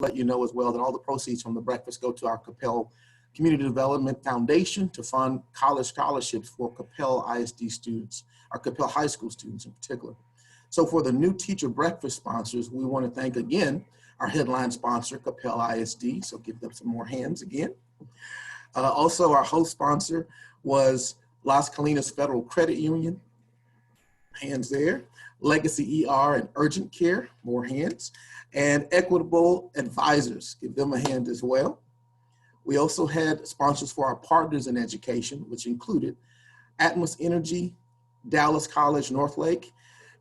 let you know as well that all the proceeds from the breakfast go to our Coppell Community Development Foundation to fund college scholarships for Coppell ISD students, our Coppell High School students in particular. So for the new teacher breakfast sponsors, we want to thank again our headline sponsor, Coppell ISD. So give them some more hands again. Also, our host sponsor was Las Colinas Federal Credit Union. Hands there. Legacy ER and Urgent Care, more hands. And Equitable Advisors, give them a hand as well. We also had sponsors for our partners in education, which included Atmos Energy, Dallas College Northlake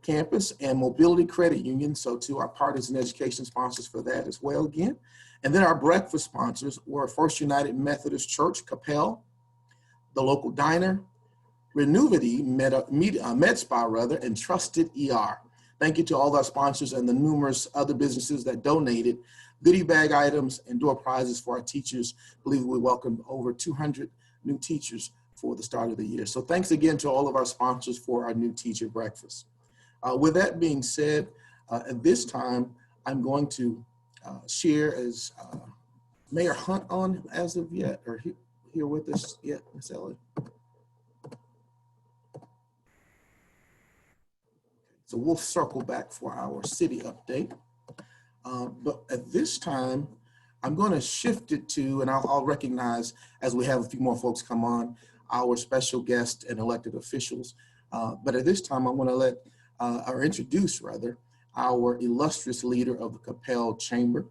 campus, and Mobility Credit Union. So to our partners in education sponsors for that as well again. And then our breakfast sponsors were First United Methodist Church, Coppell, the local diner, Renuvity Med Spa rather, and Trusted ER. Thank you to all our sponsors and the numerous other businesses that donated goodie bag items and door prizes for our teachers. I believe we welcomed over 200 new teachers for the start of the year. So thanks again to all of our sponsors for our new teacher breakfast. With that being said, at this time, I'm going to share as Mayor Hunt on as of yet, or here with us yet, Ms. Ellie. So we'll circle back for our city update. But at this time, I'm going to shift it to, and I'll recognize as we have a few more folks come on, our special guests and elected officials. But at this time, I want to let, or introduce rather, our illustrious leader of the Coppell Chamber,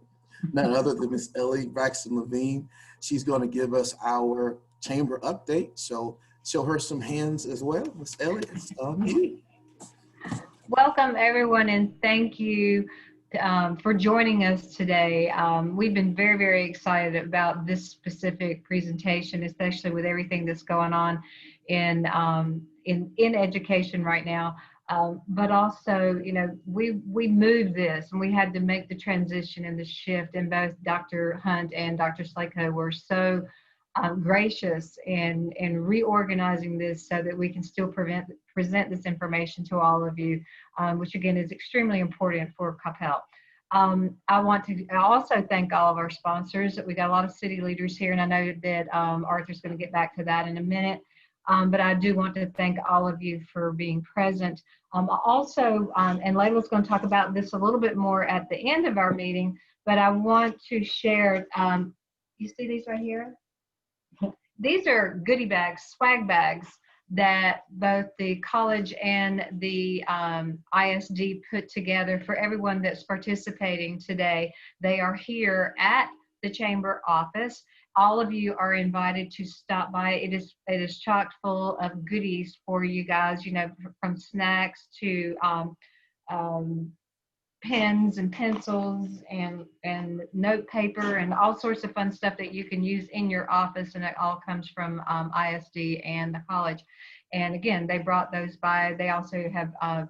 none other than Ms. Ellie Braxton Levine. She's going to give us our chamber update. So show her some hands as well. Ms. Ellie, it's on you. Welcome everyone, and thank you for joining us today. We've been very, very excited about this specific presentation, especially with everything that's going on in education right now. But also, you know, we moved this and we had to make the transition and the shift, and both Dr. Hunt and Dr. Slejko were so gracious in reorganizing this so that we can still present this information to all of you, which again is extremely important for Coppell. I want to also thank all of our sponsors. We got a lot of city leaders here, and I know that Arthur's going to get back to that in a minute. But I do want to thank all of you for being present. Also, and Layla's going to talk about this a little bit more at the end of our meeting, but I want to share, you see these right here? These are goodie bags, swag bags, that both the college and the ISD put together for everyone that's participating today. They are here at the chamber office. All of you are invited to stop by. It is chock full of goodies for you guys, you know, from snacks to pens and pencils and note paper and all sorts of fun stuff that you can use in your office, and it all comes from ISD and the college. And again, they brought those by. They also have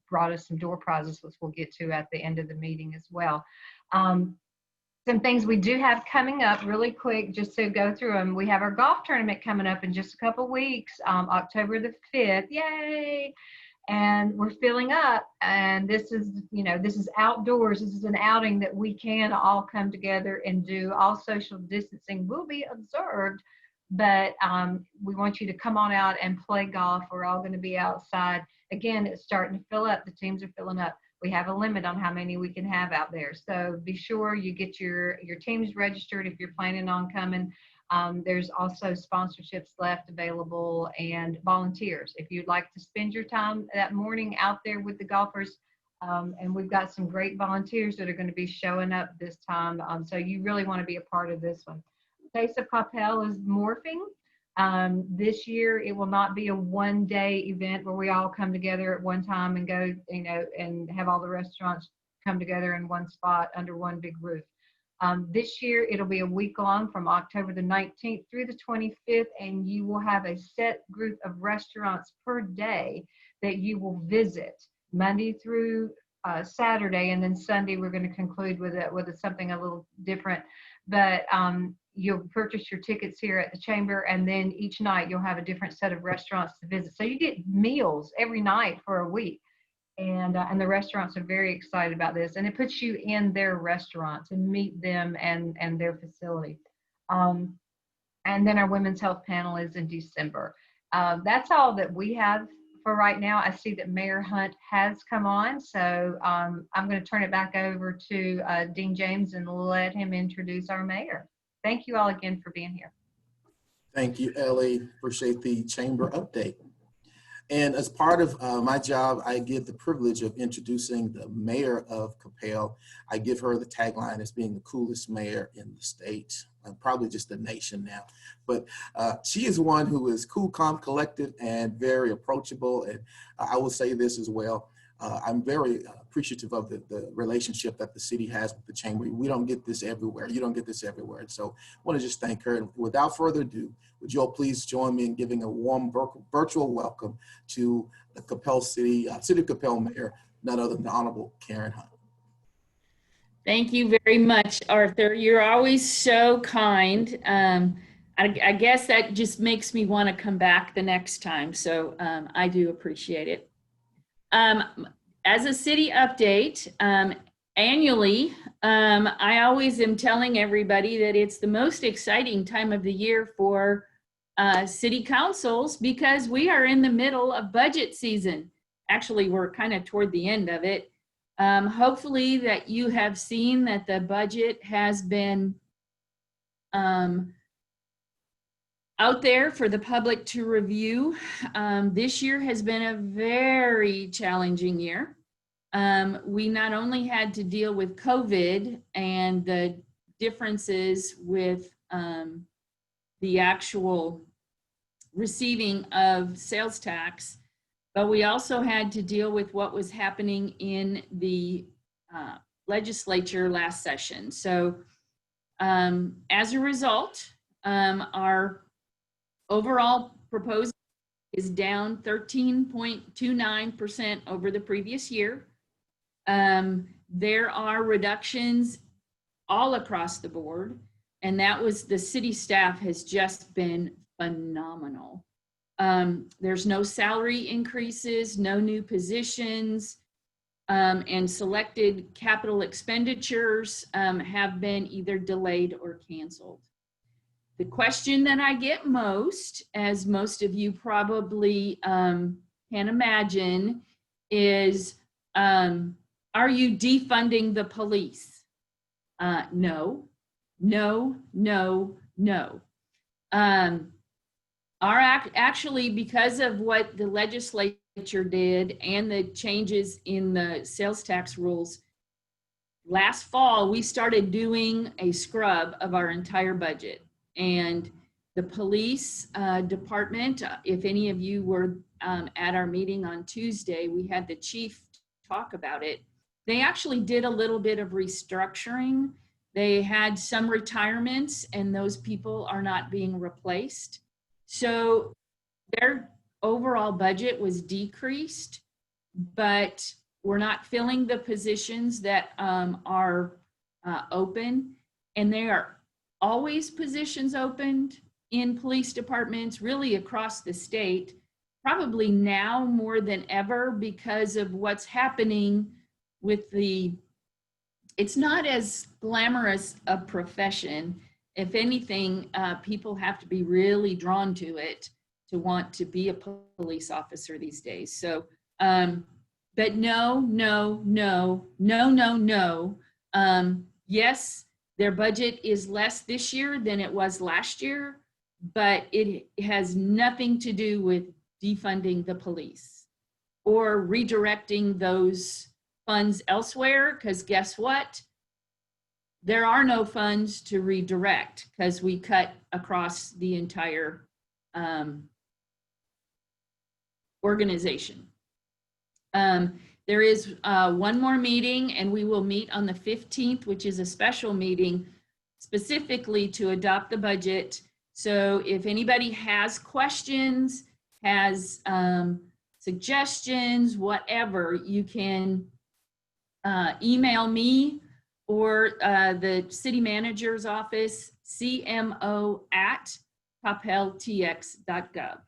brought us some door prizes, which we'll get to at the end of the meeting as well. Some things we do have coming up really quick, just to go through them. We have our golf tournament coming up in just a couple weeks, October the 5th, yay! And we're filling up, and this is, you know, this is outdoors. This is an outing that we can all come together and do. All social distancing will be observed, but we want you to come on out and play golf. We're all going to be outside. Again, it's starting to fill up. The teams are filling up. We have a limit on how many we can have out there. So be sure you get your teams registered if you're planning on coming. There's also sponsorships left available and volunteers. If you'd like to spend your time that morning out there with the golfers, and we've got some great volunteers that are going to be showing up this time. So you really want to be a part of this one. Taste of Coppell is morphing. This year, it will not be a one-day event where we all come together at one time and go, you know, and have all the restaurants come together in one spot under one big roof. This year, it'll be a week long from October the 19th through the 25th, and you will have a set group of restaurants per day that you will visit Monday through Saturday, and then Sunday we're going to conclude with something a little different. But you'll purchase your tickets here at the chamber, and then each night you'll have a different set of restaurants to visit. So you get meals every night for a week. And the restaurants are very excited about this, and it puts you in their restaurants and meet them and their facility. Um, and then our women's health panel is in December. That's all that we have for right now. I see that Mayor Hunt has come on, so I'm going to turn it back over to Dean James and let him introduce our mayor. Thank you all again for being here. Thank you, Ellie. Appreciate the chamber update. And as part of my job, I get the privilege of introducing the mayor of Coppell. I give her the tagline as being the coolest mayor in the state, probably just the nation now. But she is one who is cool, calm, collected, and very approachable. And I will say this as well. I'm very appreciative of the relationship that the city has with the chamber. We don't get this everywhere. You don't get this everywhere. And so I want to just thank her. And without further ado, would you all please join me in giving a warm virtual welcome to the Coppell City of Coppell Mayor, none other than the Honorable Karen Hunt. Thank you very much, Arthur. You're always so kind. I guess that just makes me want to come back the next time. So I do appreciate it. As a city update, annually, I always am telling everybody that it's the most exciting time of the year for city councils because we are in the middle of budget season. Actually, we're kind of toward the end of it. Hopefully that you have seen that the budget has been out there for the public to review. This year has been a very challenging year. We not only had to deal with COVID and the differences with the actual receiving of sales tax, but we also had to deal with what was happening in the legislature last session. So as a result, our overall proposal is down 13.29% over the previous year. There are reductions all across the board, and that was the city staff has just been phenomenal. There's no salary increases, no new positions, and selected capital expenditures have been either delayed or canceled. The question that I get most, as most of you probably can imagine, is are you defunding the police? No, no, no, no. Actually, because of what the legislature did and the changes in the sales tax rules, last fall, we started doing a scrub of our entire budget. And the police department, if any of you were at our meeting on Tuesday, we had the chief talk about it. They actually did a little bit of restructuring. They had some retirements and those people are not being replaced. So their overall budget was decreased, but we're not filling the positions that are open, and there are always positions opened in police departments really across the state, probably now more than ever because of what's happening with it's not as glamorous a profession. If anything, people have to be really drawn to it to want to be a police officer these days. So, but no. Yes, their budget is less this year than it was last year, but it has nothing to do with defunding the police or redirecting those funds elsewhere, because guess what? There are no funds to redirect because we cut across the entire organization. There is one more meeting, and we will meet on the 15th, which is a special meeting specifically to adopt the budget. So if anybody has questions, has suggestions, whatever, you can email me or the city manager's office, cmo@coppelltx.gov.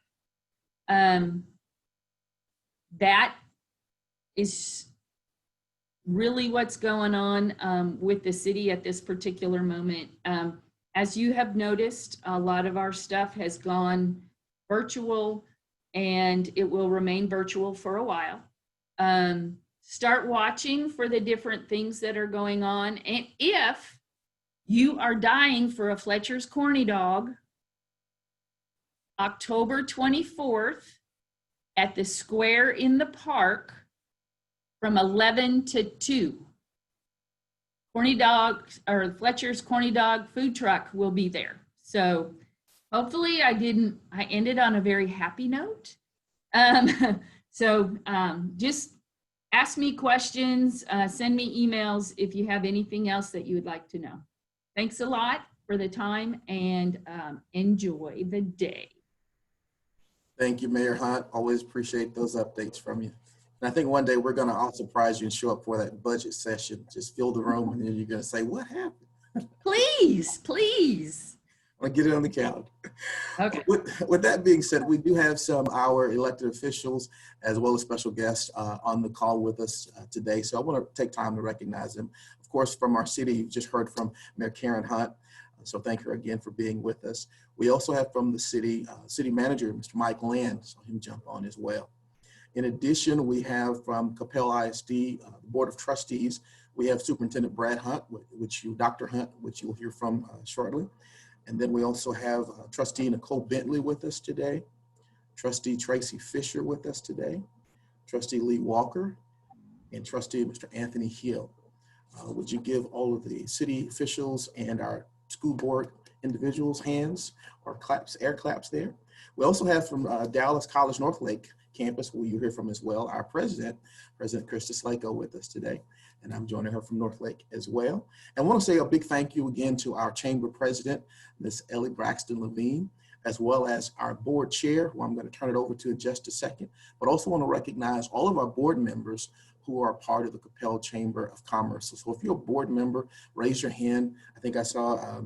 That is really what's going on with the city at this particular moment. As you have noticed, a lot of our stuff has gone virtual, and it will remain virtual for a while. Start watching for the different things that are going on. And if you are dying for a Fletcher's Corny Dog, October 24th at the square in the park from 11 to 2. Corny Dog, or Fletcher's Corny Dog food truck will be there. So hopefully I ended on a very happy note. Just ask me questions, send me emails if you have anything else that you would like to know. Thanks a lot for the time, and enjoy the day. Thank you, Mayor Hunt. Always appreciate those updates from you. And I think one day we're going to all surprise you and show up for that budget session. Just fill the room, and then you're going to say, what happened? Please, please. I'll get it on the calendar. Okay. With that being said, we do have some our elected officials as well as special guests on the call with us today. So I want to take time to recognize them. Of course, from our city, you just heard from Mayor Karen Hunt. So thank her again for being with us. We also have from the city manager, Mr. Mike Land, so he'll jump on as well. In addition, we have from Coppell ISD, the Board of Trustees, we have Superintendent Brad Hunt, Dr. Hunt, which you'll hear from shortly. And then we also have Trustee Nicole Bentley with us today, Trustee Tracy Fisher with us today, Trustee Lee Walker, and Trustee Mr. Anthony Hill. Would you give all of the city officials and our school board individuals hands or claps, air claps there? We also have from Dallas College Northlake campus, who you hear from as well, our President Christa Slejko with us today. And I'm joining her from Northlake as well. And I want to say a big thank you again to our Chamber President, Ms. Ellie Braxton Levine, as well as our board chair, who I'm going to turn it over to in just a second, but also want to recognize all of our board members who are part of the Coppell Chamber of Commerce. So if you're a board member, raise your hand. I think I saw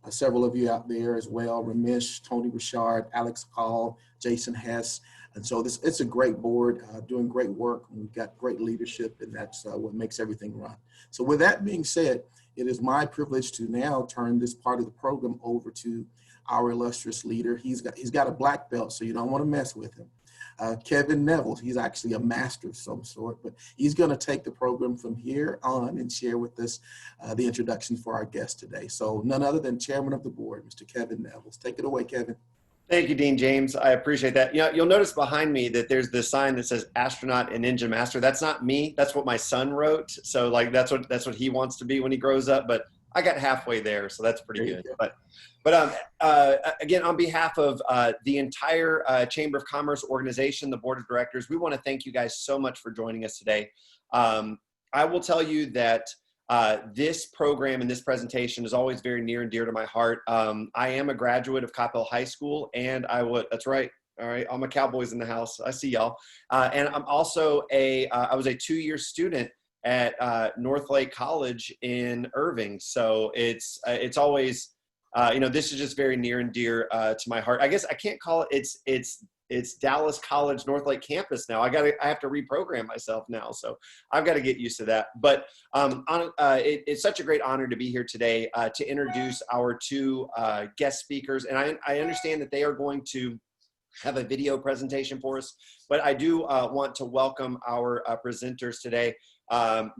several of you out there as well, Ramesh, Tony Richard, Alex Call, Jason Hess. And so it's a great board doing great work. And we've got great leadership, and that's what makes everything run. So with that being said, it is my privilege to now turn this part of the program over to our illustrious leader. He's got a black belt, so you don't want to mess with him. Kevin Neville, he's actually a master of some sort, but he's going to take the program from here on and share with us the introduction for our guest today. So none other than Chairman of the Board, Mr. Kevin Neville. Take it away, Kevin. Thank you, Dean James. I appreciate that. You'll notice behind me that there's this sign that says astronaut and ninja master. That's not me. That's what my son wrote. So like that's what he wants to be when he grows up. But I got halfway there, so that's pretty good. But again, on behalf of the entire Chamber of Commerce organization, the Board of Directors, we want to thank you guys so much for joining us today. I will tell you that this program and this presentation is always very near and dear to my heart. I am a graduate of Coppell High School, and that's right. All right, all my Cowboys in the house. I see y'all. And I'm also I was a 2-year student at Northlake College in Irving. So it's always, this is just very near and dear to my heart. I guess I can't call it, it's Dallas College Northlake campus now. I have to reprogram myself now. So I've got to get used to that. But it's such a great honor to be here today to introduce our two guest speakers. And I understand that they are going to have a video presentation for us, but I do want to welcome our presenters today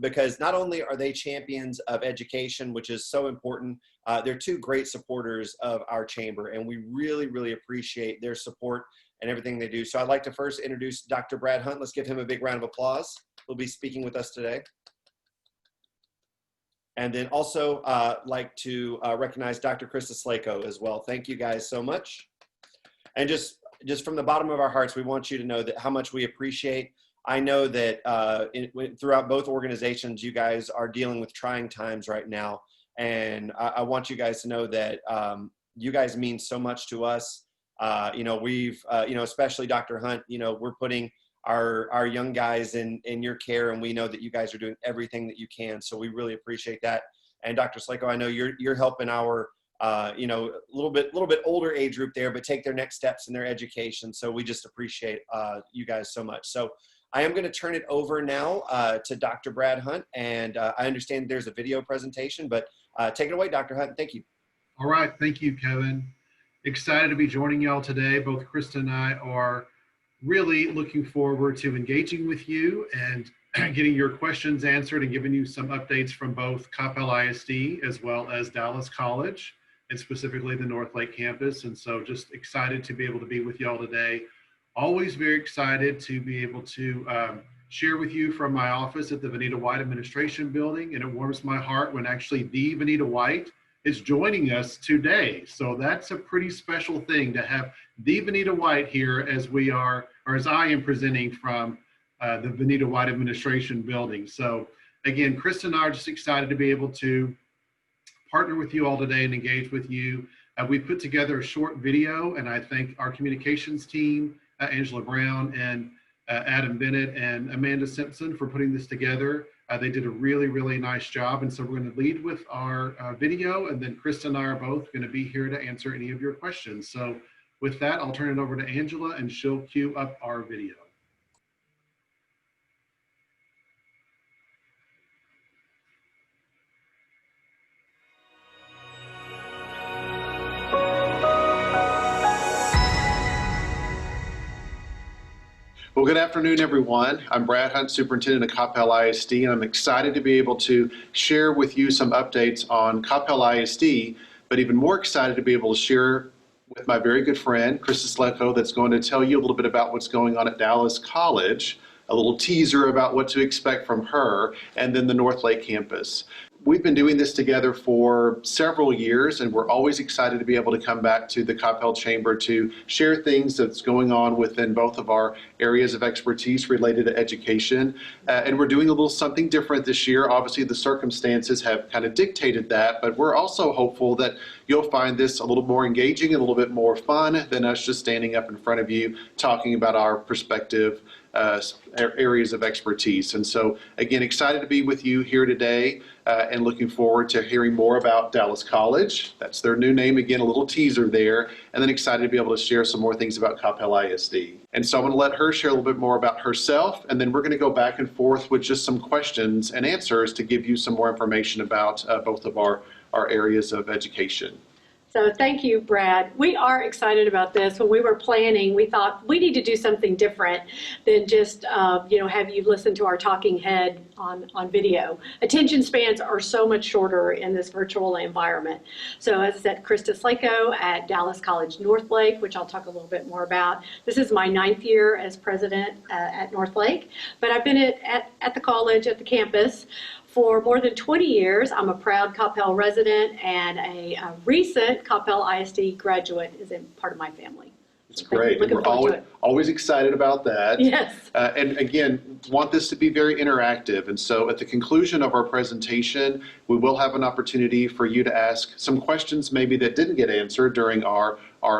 because not only are they champions of education, which is so important, they're two great supporters of our chamber, and we really, really appreciate their support and everything they do. So I'd like to first introduce Dr. Brad Hunt. Let's give him a big round of applause. He'll be speaking with us today. And then also like to recognize Dr. Christa Slejko as well. Thank you guys so much. And just from the bottom of our hearts, we want you to know that how much we appreciate. I know that throughout both organizations, you guys are dealing with trying times right now. And I want you guys to know that you guys mean so much to us. We've, especially Dr. Hunt, we're putting our young guys in your care, and we know that you guys are doing everything that you can. So we really appreciate that. And Dr. Slejko, I know you're helping our a little bit older age group there, but take their next steps in their education. So we just appreciate you guys so much. So I am going to turn it over now to Dr. Brad Hunt, and I understand there's a video presentation, but take it away, Dr. Hunt. Thank you. All right, thank you, Kevin. Excited to be joining y'all today. Both Christa and I are really looking forward to engaging with you and getting your questions answered and giving you some updates from both Coppell ISD as well as Dallas College, and specifically the North Lake campus. And so just excited to be able to be with y'all today. Always very excited to be able to share with you from my office at the Vanita White Administration Building. And it warms my heart when actually the Vanita White is joining us today. So that's a pretty special thing to have the Vanita White here as we are, or as I am presenting from the Vanita White Administration Building. So again, Christa and I are just excited to be able to partner with you all today and engage with you. We put together a short video, and I thank our communications team, Angela Brown and Adam Bennett and Amanda Simpson, for putting this together. They did a really, really nice job. And so we're going to lead with our video, and then Christa and I are both going to be here to answer any of your questions. So with that, I'll turn it over to Angela, and she'll cue up our video. Well, good afternoon, everyone. I'm Brad Hunt, Superintendent of Coppell ISD, and I'm excited to be able to share with you some updates on Coppell ISD, but even more excited to be able to share with my very good friend, Christa Slejko, that's going to tell you a little bit about what's going on at Dallas College, a little teaser about what to expect from her, and then the North Lake campus. We've been doing this together for several years, and we're always excited to be able to come back to the Coppell Chamber to share things that's going on within both of our areas of expertise related to education. And we're doing a little something different this year. Obviously, the circumstances have kind of dictated that, but we're also hopeful that you'll find this a little more engaging, a little bit more fun than us just standing up in front of you talking about our perspective areas of expertise. And so again, excited to be with you here today and looking forward to hearing more about Dallas College. That's their new name. Again, a little teaser there. And then excited to be able to share some more things about Coppell ISD. And so I'm going to let her share a little bit more about herself, and then we're going to go back and forth with just some questions and answers to give you some more information about both of our areas of education. So thank you, Brad. We are excited about this. When we were planning, we thought we need to do something different than just, have you listen to our talking head on video. Attention spans are so much shorter in this virtual environment. So as I said, Christa Slejko at Dallas College North Lake, which I'll talk a little bit more about. This is my 9th year as president at North Lake, but I've been at the college, at the campus, for more than 20 years. I'm a proud Coppell resident, and a recent Coppell ISD graduate is part of my family. It's great. And we're always excited about that. Yes. And again, want this to be very interactive. And so at the conclusion of our presentation, we will have an opportunity for you to ask some questions maybe that didn't get answered during our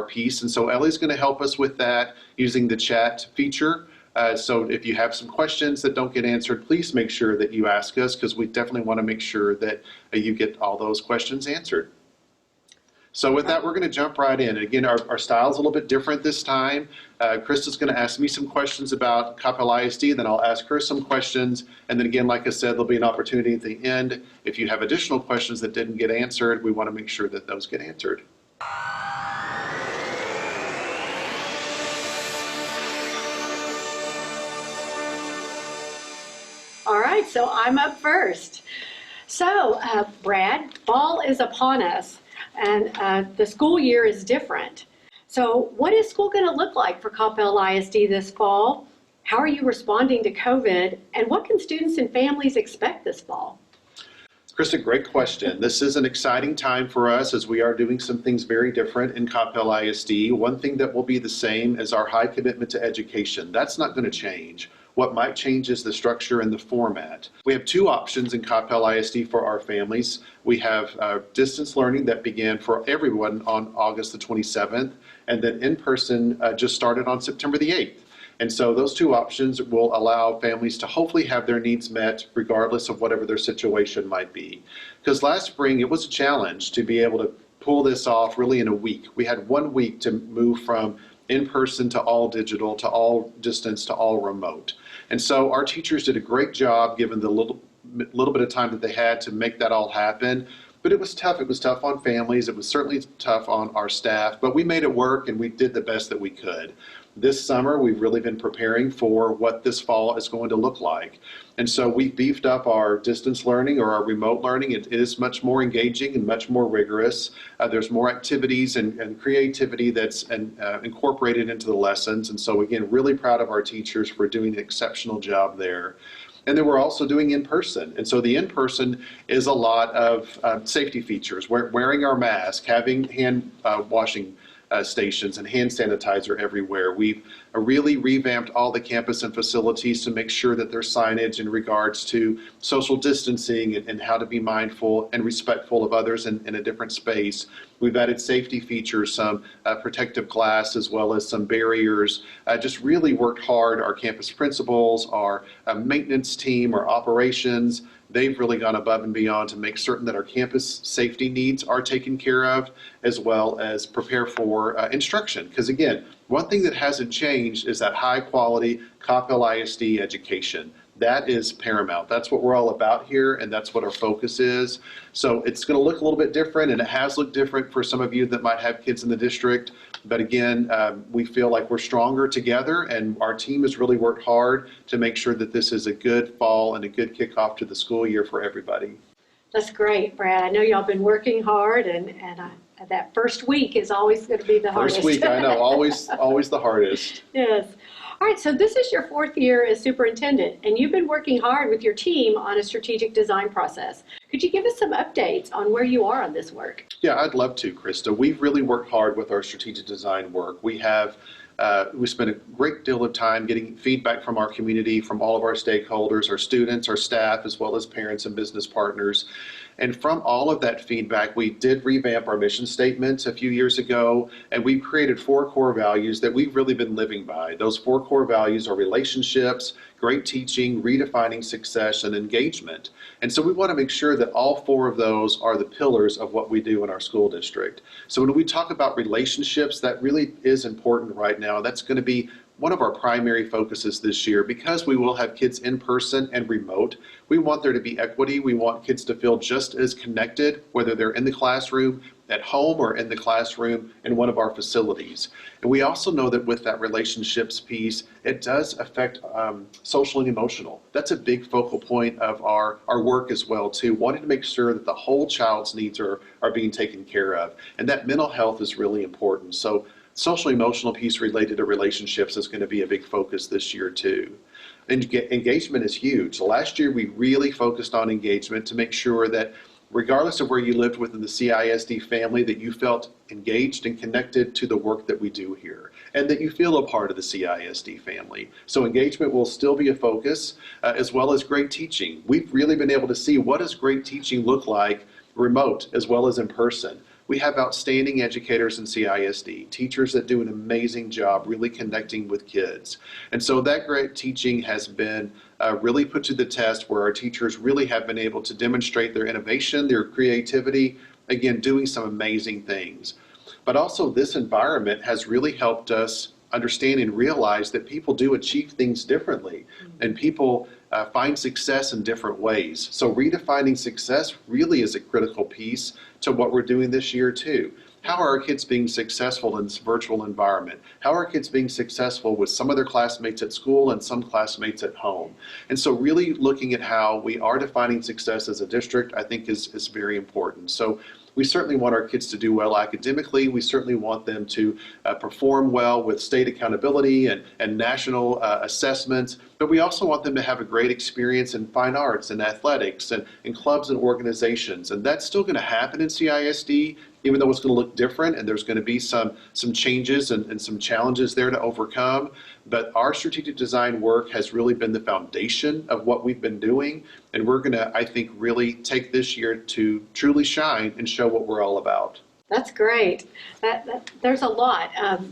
piece. And so Ellie's going to help us with that using the chat feature. So if you have some questions that don't get answered, please make sure that you ask us, because we definitely want to make sure that you get all those questions answered. So with that, we're going to jump right in. Again, our style is a little bit different this time. Christa's going to ask me some questions about Coppell ISD, then I'll ask her some questions. And then again, like I said, there'll be an opportunity at the end. If you have additional questions that didn't get answered, we want to make sure that those get answered. All right, so I'm up first. So, Brad, fall is upon us, and the school year is different. So what is school going to look like for Coppell ISD this fall? How are you responding to COVID? And what can students and families expect this fall? Christa, great question. This is an exciting time for us as we are doing some things very different in Coppell ISD. One thing that will be the same is our high commitment to education. That's not going to change. What might change is the structure and the format. We have two options in Coppell ISD for our families. We have distance learning that began for everyone on August the 27th, and then in-person just started on September the 8th. And so those two options will allow families to hopefully have their needs met regardless of whatever their situation might be. Because last spring, it was a challenge to be able to pull this off really in a week. We had 1 week to move from in-person to all digital, to all distance, to all remote. And so our teachers did a great job given the little bit of time that they had to make that all happen. But it was tough. It was tough on families. It was certainly tough on our staff, but we made it work and we did the best that we could. This summer, we've really been preparing for what this fall is going to look like. And so we beefed up our distance learning or our remote learning. It is much more engaging and much more rigorous. There's more activities and creativity that's incorporated into the lessons. And so again, really proud of our teachers for doing an exceptional job there. And then we're also doing in-person. And so the in-person is a lot of safety features, wearing our mask, having hand washing stations and hand sanitizer everywhere. We've really revamped all the campus and facilities to make sure that there's signage in regards to social distancing and how to be mindful and respectful of others in a different space. We've added safety features, some protective glass, as well as some barriers. Just really worked hard. Our campus principals, our maintenance team, our operations, they've really gone above and beyond to make certain that our campus safety needs are taken care of, as well as prepare for instruction. Because again, one thing that hasn't changed is that high quality Coppell ISD education. That is paramount. That's what we're all about here, and that's what our focus is. So it's going to look a little bit different, and it has looked different for some of you that might have kids in the district. But again, we feel like we're stronger together, and our team has really worked hard to make sure that this is a good fall and a good kickoff to the school year for everybody. That's great, Brad. I know y'all been working hard, and that first week is always going to be the hardest. First week, I know, always the hardest. Yes. All right, so this is your 4th year as superintendent, and you've been working hard with your team on a strategic design process. Could you give us some updates on where you are on this work? Yeah, I'd love to, Christa. We've really worked hard with our strategic design work. We spent a great deal of time getting feedback from our community, from all of our stakeholders, our students, our staff, as well as parents and business partners. And from all of that feedback, we did revamp our mission statement a few years ago, and we created 4 core values that we've really been living by. Those 4 core values are relationships, great teaching, redefining success, and engagement. And so we want to make sure that all 4 of those are the pillars of what we do in our school district. So when we talk about relationships, that really is important right now. That's going to be one of our primary focuses this year, because we will have kids in person and remote. We want there to be equity. We want kids to feel just as connected, whether they're in the classroom, at home, or in the classroom in one of our facilities. And we also know that with that relationships piece, it does affect social and emotional. That's a big focal point of our work as well too, wanting to make sure that the whole child's needs are being taken care of. And that mental health is really important. So social emotional piece related to relationships is going to be a big focus this year too. Engagement is huge. Last year we really focused on engagement to make sure that regardless of where you lived within the CISD family, that you felt engaged and connected to the work that we do here, and that you feel a part of the CISD family. So engagement will still be a focus, as well as great teaching. We've really been able to see what does great teaching look like remote as well as in person. We have outstanding educators in CISD, teachers that do an amazing job really connecting with kids. And so that great teaching has been really put to the test, where our teachers really have been able to demonstrate their innovation, their creativity, again, doing some amazing things. But also this environment has really helped us understand and realize that people do achieve things differently, and people find success in different ways. So redefining success really is a critical piece to what we're doing this year too. How are our kids being successful in this virtual environment? How are kids being successful with some of their classmates at school and some classmates at home? And so really looking at how we are defining success as a district, I think is very important. So we certainly want our kids to do well academically. We certainly want them to perform well with state accountability and national assessments. But we also want them to have a great experience in fine arts and athletics and in clubs and organizations. And that's still going to happen in CISD, even though it's going to look different, and there's going to be some changes and some challenges there to overcome. But our strategic design work has really been the foundation of what we've been doing. And we're going to, I think, really take this year to truly shine and show what we're all about. That's great. There's a lot.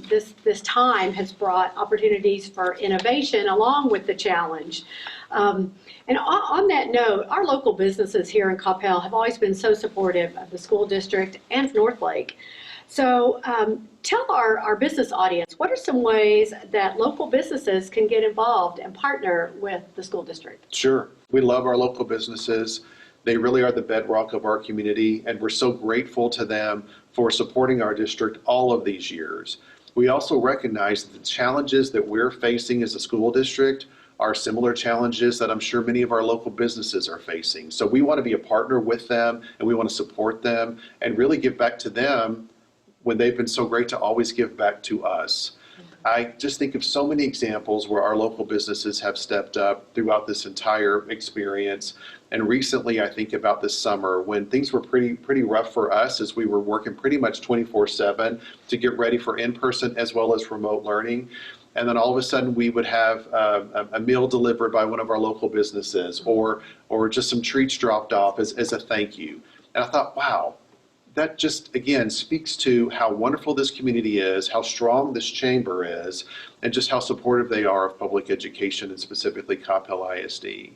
This time has brought opportunities for innovation along with the challenge. And on that note, our local businesses here in Coppell have always been so supportive of the school district and Northlake. So tell our business audience, what are some ways that local businesses can get involved and partner with the school district? Sure. We love our local businesses. They really are the bedrock of our community, and we're so grateful to them for supporting our district all of these years. We also recognize that the challenges that we're facing as a school district are similar challenges that I'm sure many of our local businesses are facing. So we want to be a partner with them, and we want to support them and really give back to them when they've been so great to always give back to us. I just think of so many examples where our local businesses have stepped up throughout this entire experience. And recently, I think about this summer when things were pretty rough for us as we were working pretty much 24/7 to get ready for in-person as well as remote learning. And then all of a sudden we would have a meal delivered by one of our local businesses or just some treats dropped off as a thank you. And I thought, wow, that just, again, speaks to how wonderful this community is, how strong this chamber is, and just how supportive they are of public education and specifically Coppell ISD.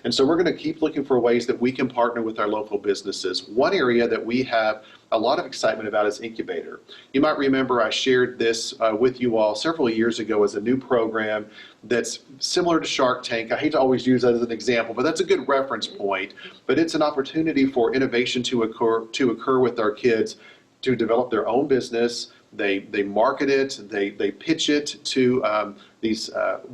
And so we're going to keep looking for ways that we can partner with our local businesses. One area that we have a lot of excitement about is Incubator. You might remember I shared this with you all several years ago as a new program that's similar to Shark Tank. I hate to always use that as an example, but that's a good reference point. But it's an opportunity for innovation to occur with our kids to develop their own business. They market it, they pitch it to these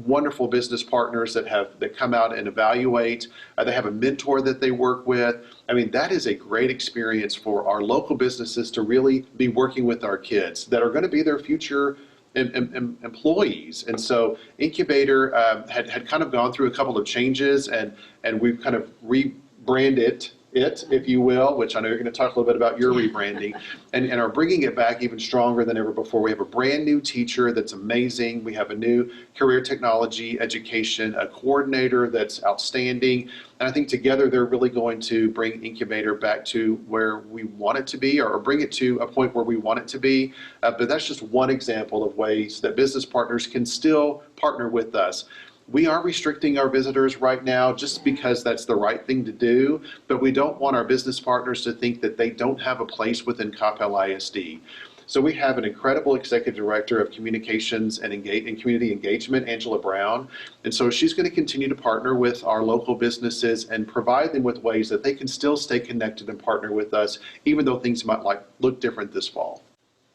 wonderful business partners that come out and evaluate. They have a mentor that they work with. I mean, that is a great experience for our local businesses to really be working with our kids that are going to be their future employees. And so Incubator had kind of gone through a couple of changes, and we've kind of rebranded it, if you will, which I know you're going to talk a little bit about your rebranding, and are bringing it back even stronger than ever before. We have a brand new teacher that's amazing. We have a new career technology education, a coordinator that's outstanding. And I think together they're really going to bring Incubator back to where we want it to be, or bring it to a point where we want it to be. But that's just one example of ways that business partners can still partner with us. We are restricting our visitors right now just because that's the right thing to do, but we don't want our business partners to think that they don't have a place within Coppell ISD. So we have an incredible executive director of communications and community engagement, Angela Brown. And so she's going to continue to partner with our local businesses and provide them with ways that they can still stay connected and partner with us, even though things might look different this fall.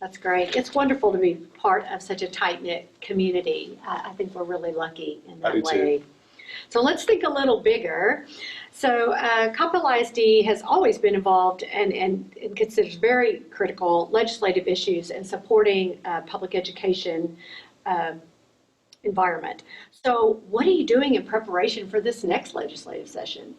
That's great. It's wonderful to be part of such a tight-knit community. I think we're really lucky in that way. Too. So let's think a little bigger. So Coppell ISD has always been involved and considers very critical legislative issues in supporting public education environment. So what are you doing in preparation for this next legislative session?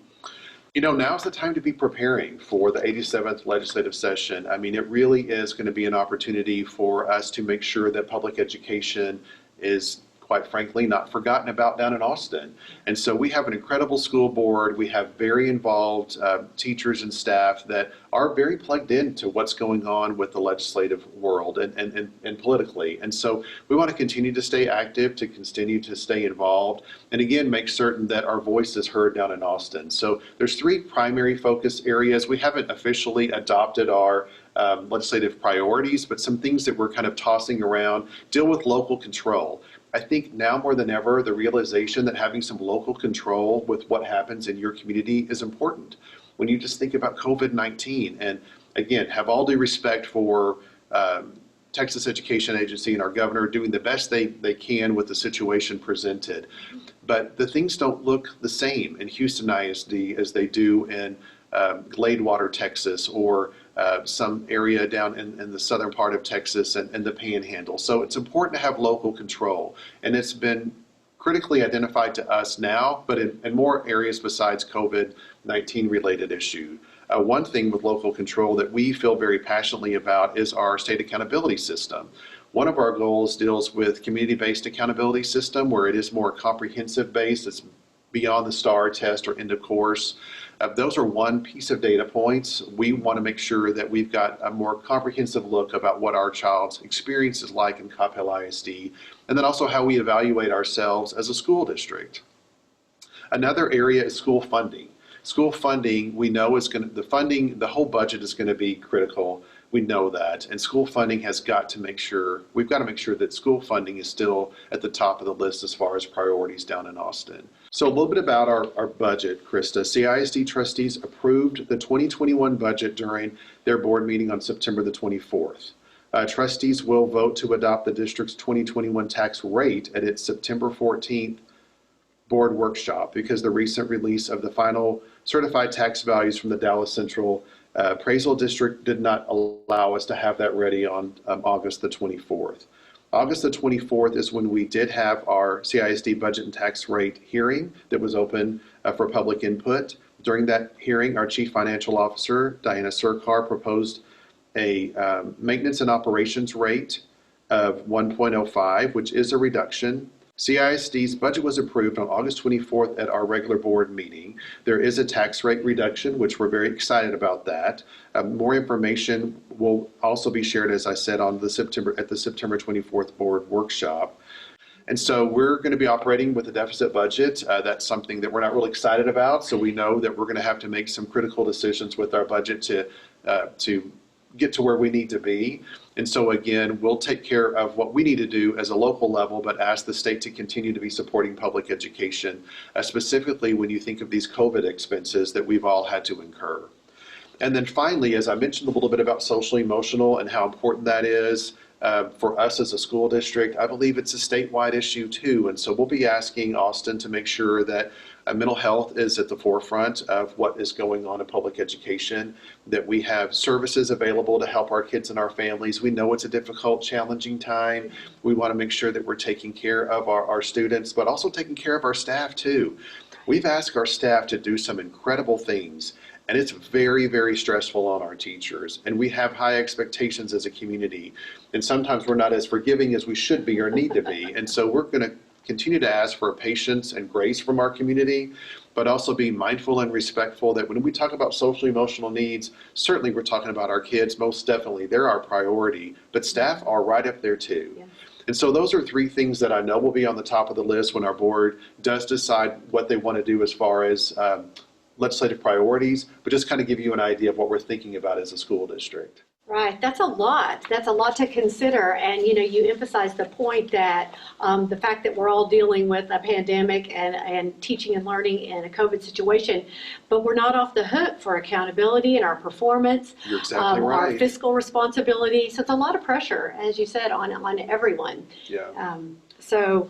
You know, now's the time to be preparing for the 87th legislative session. I mean, it really is going to be an opportunity for us to make sure that public education is, quite frankly, not forgotten about down in Austin. And so we have an incredible school board. We have very involved teachers and staff that are very plugged into what's going on with the legislative world and politically. And so we want to continue to stay active, to continue to stay involved, and again, make certain that our voice is heard down in Austin. So there's three primary focus areas. We haven't officially adopted our legislative priorities, but some things that we're kind of tossing around deal with local control. I think now more than ever, the realization that having some local control with what happens in your community is important. When you just think about COVID-19, and again, have all due respect for Texas Education Agency and our governor doing the best they can with the situation presented. But the things don't look the same in Houston ISD as they do in Gladewater, Texas, or some area down in the southern part of Texas and the Panhandle. So it's important to have local control, and it's been critically identified to us now, but in more areas besides COVID-19 related issue. One thing with local control that we feel very passionately about is our state accountability system. One of our goals deals with community-based accountability system, where it is more comprehensive based. It's beyond the STAR test or end of course. Those are one piece of data points. We want to make sure that we've got a more comprehensive look about what our child's experience is like in Coppell ISD, and then also how we evaluate ourselves as a school district. Another area is school funding. School funding, we know is going to, the whole budget is going to be critical. We know that. And school funding has got to make sure, we've got to make sure that school funding is still at the top of the list as far as priorities down in Austin. So a little bit about our budget, Christa. CISD trustees approved the 2021 budget during their board meeting on September the 24th. Trustees will vote to adopt the district's 2021 tax rate at its September 14th board workshop because the recent release of the final certified tax values from the Dallas Central Appraisal District did not allow us to have that ready on August the 24th. August the 24th is when we did have our CISD budget and tax rate hearing that was open for public input. During that hearing, our Chief Financial Officer, Diana Surkar, proposed a maintenance and operations rate of 1.05, which is a reduction. CISD's budget was approved on August 24th at our regular board meeting. There is a tax rate reduction, which we're very excited about that. More information will also be shared, as I said, on the September 24th board workshop. And so we're going to be operating with a deficit budget. That's something that we're not really excited about. So we know that we're going to have to make some critical decisions with our budget to get to where we need to be. And so again, we'll take care of what we need to do as a local level, but ask the state to continue to be supporting public education, specifically when you think of these COVID expenses that we've all had to incur. And then finally, as I mentioned a little bit about social emotional and how important that is for us as a school district, I believe it's a statewide issue too. And so we'll be asking Austin to make sure that mental health is at the forefront of what is going on in public education, that we have services available to help our kids and our families. We know it's a difficult, challenging time. We want to make sure that we're taking care of our students, but also taking care of our staff too. We've asked our staff to do some incredible things, and it's very, very stressful on our teachers. And we have high expectations as a community. And sometimes we're not as forgiving as we should be or need to be. And so we're going to continue to ask for patience and grace from our community, but also be mindful and respectful that when we talk about social emotional needs, certainly we're talking about our kids, most definitely, they're our priority, but staff are right up there too. Yeah. And so those are three things that I know will be on the top of the list when our board does decide what they want to do as far as legislative priorities, but just kind of give you an idea of what we're thinking about as a school district. Right, that's a lot. That's a lot to consider. And, you know, you emphasize the point that the fact that we're all dealing with a pandemic and teaching and learning in a COVID situation, but we're not off the hook for accountability and our performance, You're exactly right. Our fiscal responsibility. So it's a lot of pressure, as you said, on everyone. Yeah. So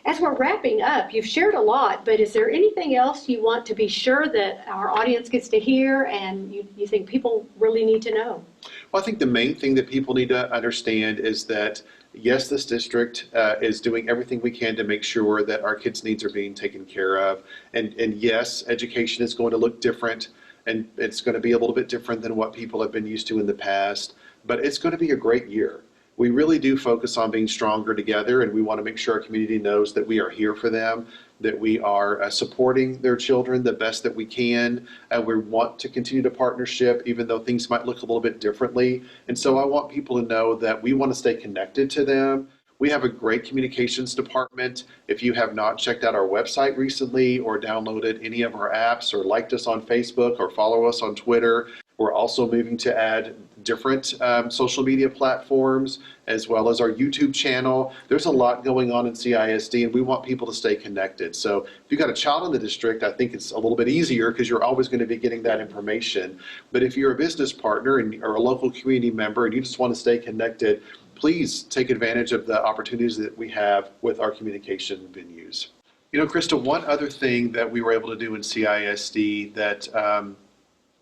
as we're wrapping up, you've shared a lot, but is there anything else you want to be sure that our audience gets to hear and you think people really need to know? Well, I think the main thing that people need to understand is that, yes, this district is doing everything we can to make sure that our kids' needs are being taken care of. And yes, education is going to look different, and it's going to be a little bit different than what people have been used to in the past, but it's going to be a great year. We really do focus on being stronger together, and we want to make sure our community knows that we are here for them, that we are supporting their children the best that we can. We want to continue to partnership, even though things might look a little bit differently. And so I want people to know that we want to stay connected to them. We have a great communications department. If you have not checked out our website recently or downloaded any of our apps or liked us on Facebook or follow us on Twitter, we're also moving to add different social media platforms as well as our YouTube channel. There's a lot going on in CISD, and we want people to stay connected. So if you've got a child in the district, I think it's a little bit easier because you're always going to be getting that information. But if you're a business partner or a local community member and you just want to stay connected, please take advantage of the opportunities that we have with our communication venues. You know, Christa, one other thing that we were able to do in CISD that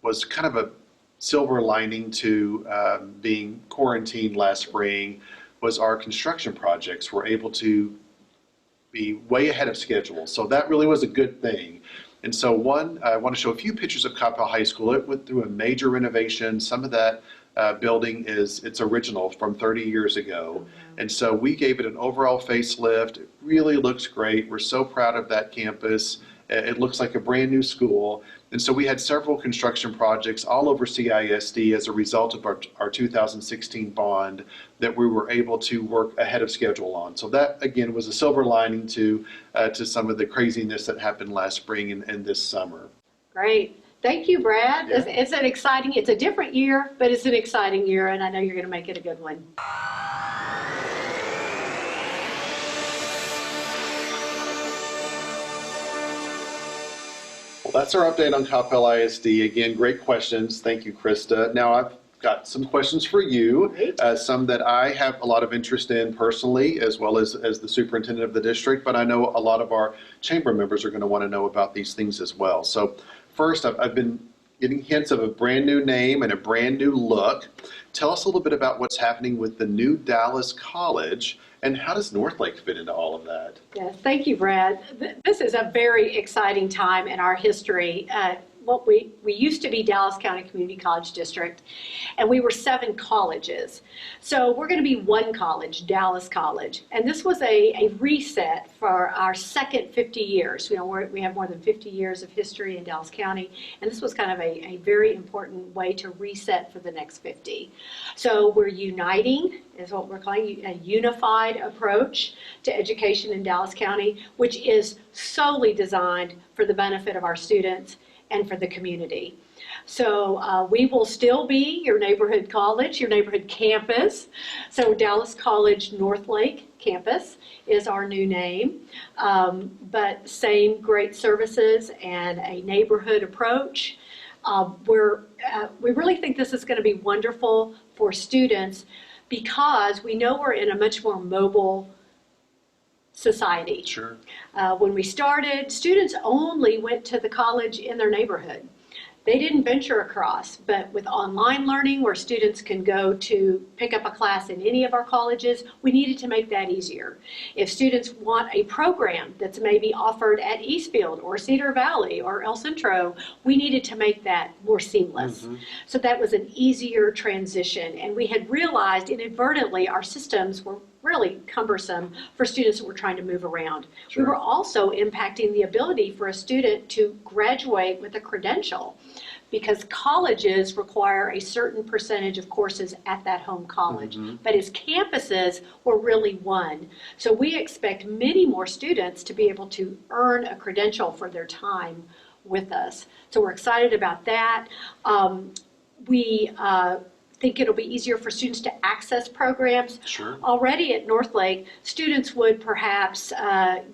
was kind of a silver lining to being quarantined last spring was our construction projects were able to be way ahead of schedule. So that really was a good thing. And so I want to show a few pictures of Coppell High School. It went through a major renovation. Some of that building it's original from 30 years ago. And so we gave it an overall facelift. It really looks great. We're so proud of that campus. It looks like a brand new school. And so we had several construction projects all over CISD as a result of our 2016 bond that we were able to work ahead of schedule on. So that, again, was a silver lining to some of the craziness that happened last spring and this summer. Great. Thank you, Brad. Yeah. It's an exciting, it's a different year, but it's an exciting year, and I know you're going to make it a good one. Well, that's our update on Coppell ISD. Again, great questions. Thank you, Christa. Now I've got some questions for you, some that I have a lot of interest in personally, as well as the superintendent of the district, but I know a lot of our chamber members are going to want to know about these things as well. So first, I've been getting hints of a brand new name and a brand new look. Tell us a little bit about what's happening with the new Dallas College, and how does Northlake fit into all of that? Yes, thank you, Brad. This is a very exciting time in our history. We used to be Dallas County Community College District, and we were 7 colleges. So we're going to be one college, Dallas College. And this was a reset for our second 50 years. You know, we have more than 50 years of history in Dallas County, and this was kind of a very important way to reset for the next 50. So we're uniting, is what we're calling a unified approach to education in Dallas County, which is solely designed for the benefit of our students and for the community. So we will still be your neighborhood college, your neighborhood campus. So Dallas College Northlake Campus is our new name, but same great services and a neighborhood approach. We really think this is going to be wonderful for students because we know we're in a much more mobile society. Sure. When we started, students only went to the college in their neighborhood. They didn't venture across, but with online learning where students can go to pick up a class in any of our colleges, we needed to make that easier. If students want a program that's maybe offered at Eastfield or Cedar Valley or El Centro, we needed to make that more seamless. Mm-hmm. So that was an easier transition, and we had realized inadvertently our systems were really cumbersome for students that were trying to move around. Sure. We were also impacting the ability for a student to graduate with a credential because colleges require a certain percentage of courses at that home college, mm-hmm. but as campuses were really one. So we expect many more students to be able to earn a credential for their time with us. So we're excited about that. We think it'll be easier for students to access programs. Sure. Already at Northlake, students would perhaps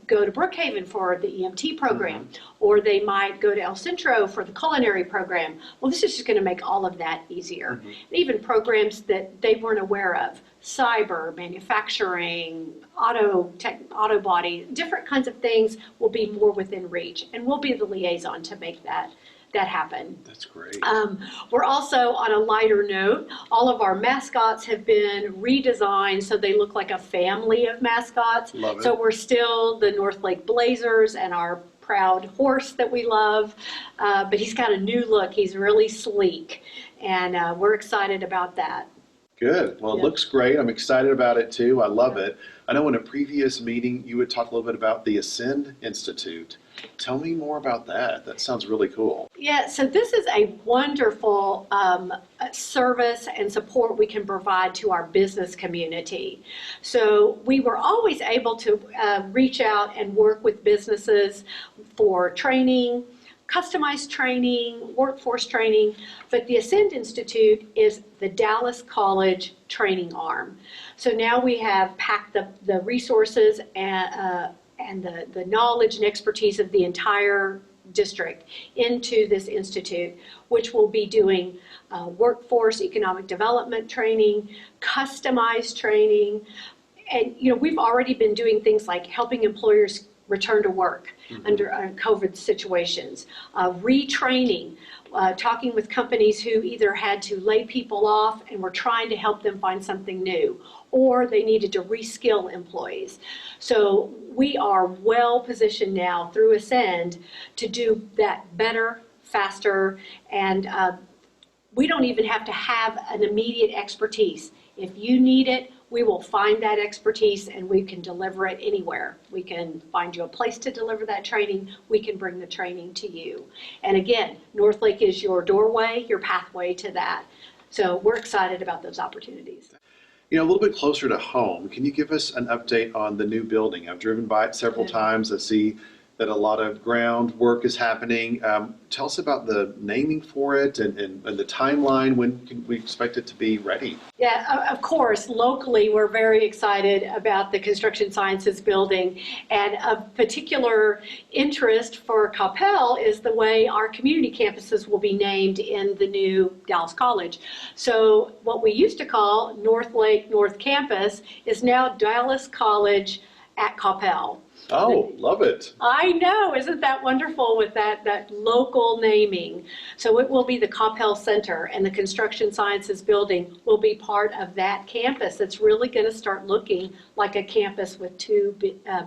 go to Brookhaven for the EMT program, mm-hmm. or they might go to El Centro for the culinary program. Well, this is just going to make all of that easier. Mm-hmm. Even programs that they weren't aware of, cyber, manufacturing, auto body, different kinds of things will be more within reach, and we'll be the liaison to make that happen. That's great. We're also, on a lighter note, all of our mascots have been redesigned so they look like a family of mascots. Love it. So we're still the Northlake Blazers and our proud horse that we love, but he's got a new look. He's really sleek, and we're excited about that. Good. Well, it looks great. I'm excited about it too. I love it. I know in a previous meeting you had talked a little bit about the Ascend Institute. Tell me more about that. That sounds really cool. Yeah, so this is a wonderful service and support we can provide to our business community. So we were always able to reach out and work with businesses for training, customized training, workforce training, but the Ascend Institute is the Dallas College training arm. So now we have packed the resources and the knowledge and expertise of the entire district into this institute, which will be doing workforce economic development training, customized training, and we've already been doing things like helping employers return to work mm-hmm. under COVID situations, retraining, talking with companies who either had to lay people off and were trying to help them find something new, or they needed to reskill employees. So we are well positioned now through Ascend to do that better, faster, and we don't even have to have an immediate expertise. If you need it, we will find that expertise and we can deliver it anywhere. We can find you a place to deliver that training. We can bring the training to you. And again, Northlake is your doorway, your pathway to that. So we're excited about those opportunities. You know, a little bit closer to home, can you give us an update on the new building? I've driven by it several times. I see that a lot of groundwork is happening. Tell us about the naming for it and the timeline. When can we expect it to be ready? Yeah, of course, locally, we're very excited about the Construction Sciences building. And of particular interest for Coppell is the way our community campuses will be named in the new Dallas College. So what we used to call Northlake North Campus is now Dallas College at Coppell. Oh, love it. I know, isn't that wonderful with that local naming? So it will be the Coppell Center, and the Construction Sciences building will be part of that campus. It's really going to start looking like a campus with two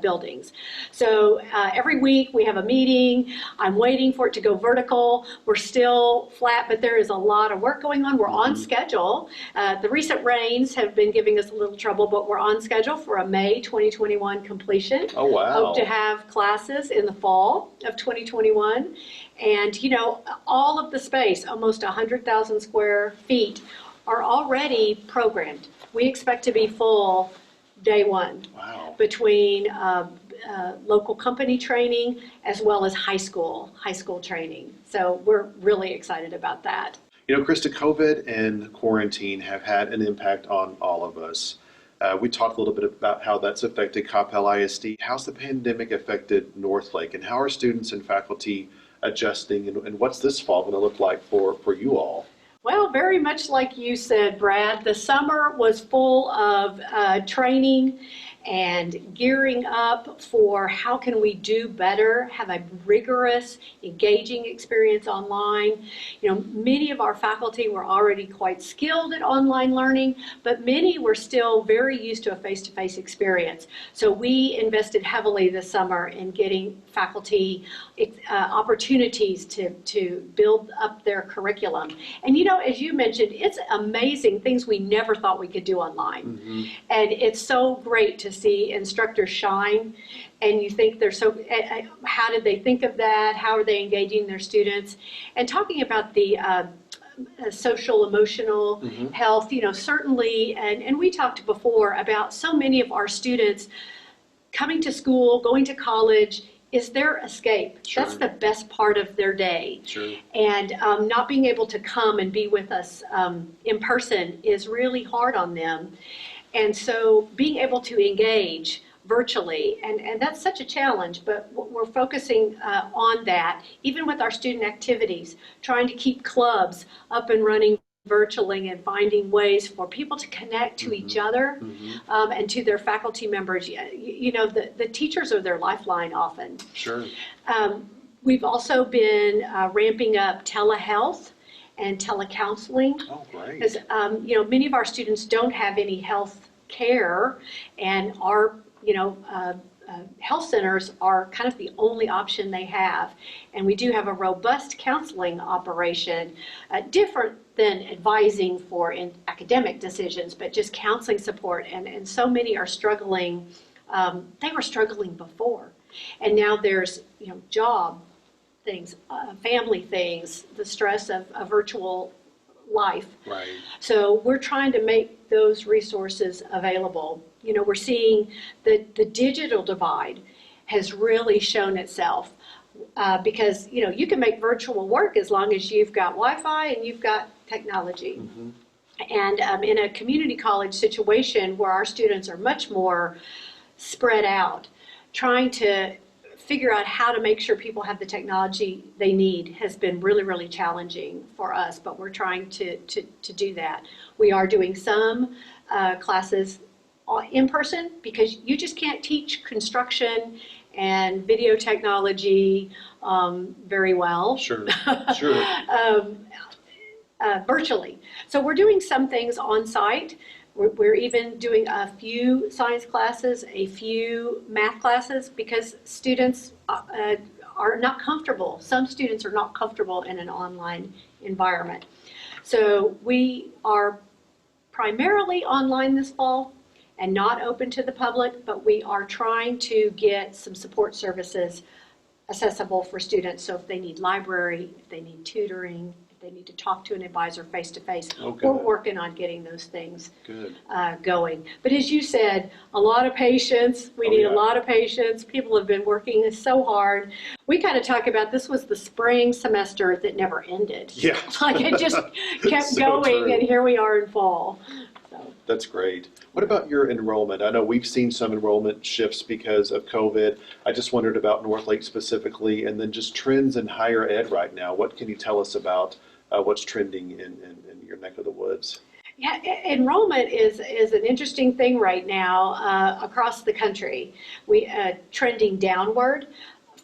buildings. So every week we have a meeting. I'm waiting for it to go vertical. We're still flat, but there is a lot of work going on. We're on schedule. The recent rains have been giving us a little trouble, but we're on schedule for a May 2021 completion. Oh, wow. Hope to have classes in the fall of 2021. And, you know, all of the space, almost 100,000 square feet, are already programmed. We expect to be full day one. Wow. Between local company training as well as high school training. So we're really excited about that. You know, Christa, COVID and quarantine have had an impact on all of us. We talked a little bit about how that's affected Coppell ISD. How's the pandemic affected Northlake, and how are students and faculty adjusting, and what's this fall going to look like for you all? Well, very much like you said, Brad, the summer was full of training and gearing up for how can we do better, have a rigorous, engaging experience online. You know, many of our faculty were already quite skilled at online learning, but many were still very used to a face-to-face experience. So we invested heavily this summer in getting faculty opportunities to build up their curriculum. And you know, as you mentioned, it's amazing things we never thought we could do online. Mm-hmm. And it's so great to see instructors shine, and you think they're so, how did they think of that? How are they engaging their students? And talking about the social, emotional health, you know, certainly, and we talked before about so many of our students coming to school, going to college, is their escape. Sure. That's the best part of their day. Sure. And not being able to come and be with us in person is really hard on them. And so being able to engage virtually, and that's such a challenge, but we're focusing on that, even with our student activities, trying to keep clubs up and running virtually and finding ways for people to connect to each other and to their faculty members. You know, the teachers are their lifeline often. Sure. We've also been ramping up telehealth and telecounseling. Oh, great. Because, you know, many of our students don't have any health care, and our, you know, health centers are kind of the only option they have. And we do have a robust counseling operation, different than advising for academic decisions, but just counseling support. And so many are struggling. They were struggling before. And now there's, you know, job things, family things, the stress of a virtual life. Right. So we're trying to make those resources available. You know, we're seeing that the digital divide has really shown itself because, you know, you can make virtual work as long as you've got Wi-Fi and you've got technology. And in a community college situation where our students are much more spread out, trying to figure out how to make sure people have the technology they need has been really, really challenging for us, but we're trying to do that. We are doing some classes in person because you just can't teach construction and video technology very well. Sure, sure. Virtually. So we're doing some things on site. We're even doing a few science classes, a few math classes, because students are not comfortable. Some students are not comfortable in an online environment. So we are primarily online this fall, and not open to the public, but we are trying to get some support services accessible for students. So if they need library, if they need tutoring, if they need to talk to an advisor face-to-face, we're working on getting those things going. But as you said, a lot of patience. We need a lot of patience. People have been working so hard. We kind of talk about this was the spring semester that never ended. Yeah. Like it just kept So going, true. and here we are in fall. So. That's great. What about your enrollment? I know we've seen some enrollment shifts because of COVID. I just wondered about Northlake specifically, and then just trends in higher ed right now. What can you tell us about what's trending in your neck of the woods? Yeah, enrollment is an interesting thing right now across the country. We trending downward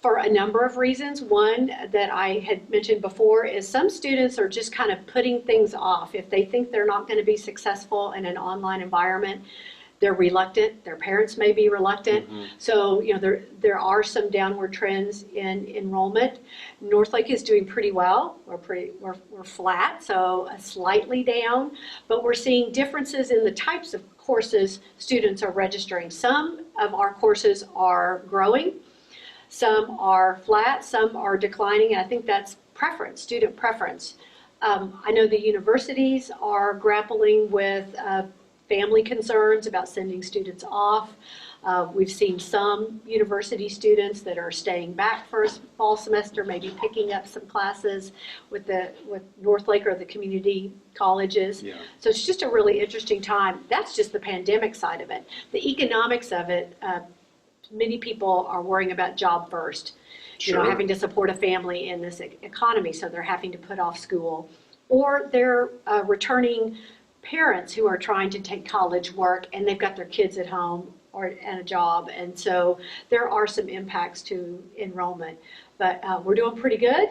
for a number of reasons. One that I had mentioned before is some students are just kind of putting things off. If they think they're not going to be successful in an online environment, they're reluctant. Their parents may be reluctant. So, you know, there are some downward trends in enrollment. Northlake is doing pretty well. We're flat, so slightly down, but we're seeing differences in the types of courses students are registering. Some of our courses are growing. Some are flat, some are declining, and I think that's preference, student preference. I know the universities are grappling with family concerns about sending students off. We've seen some university students that are staying back for a fall semester, maybe picking up some classes with Northlake or the community colleges. Yeah. So it's just a really interesting time. That's just the pandemic side of it. The economics of it, many people are worrying about job first, you know, having to support a family in this economy, so they're having to put off school. Or they're returning parents who are trying to take college work and they've got their kids at home or at a job, and so there are some impacts to enrollment. But we're doing pretty good.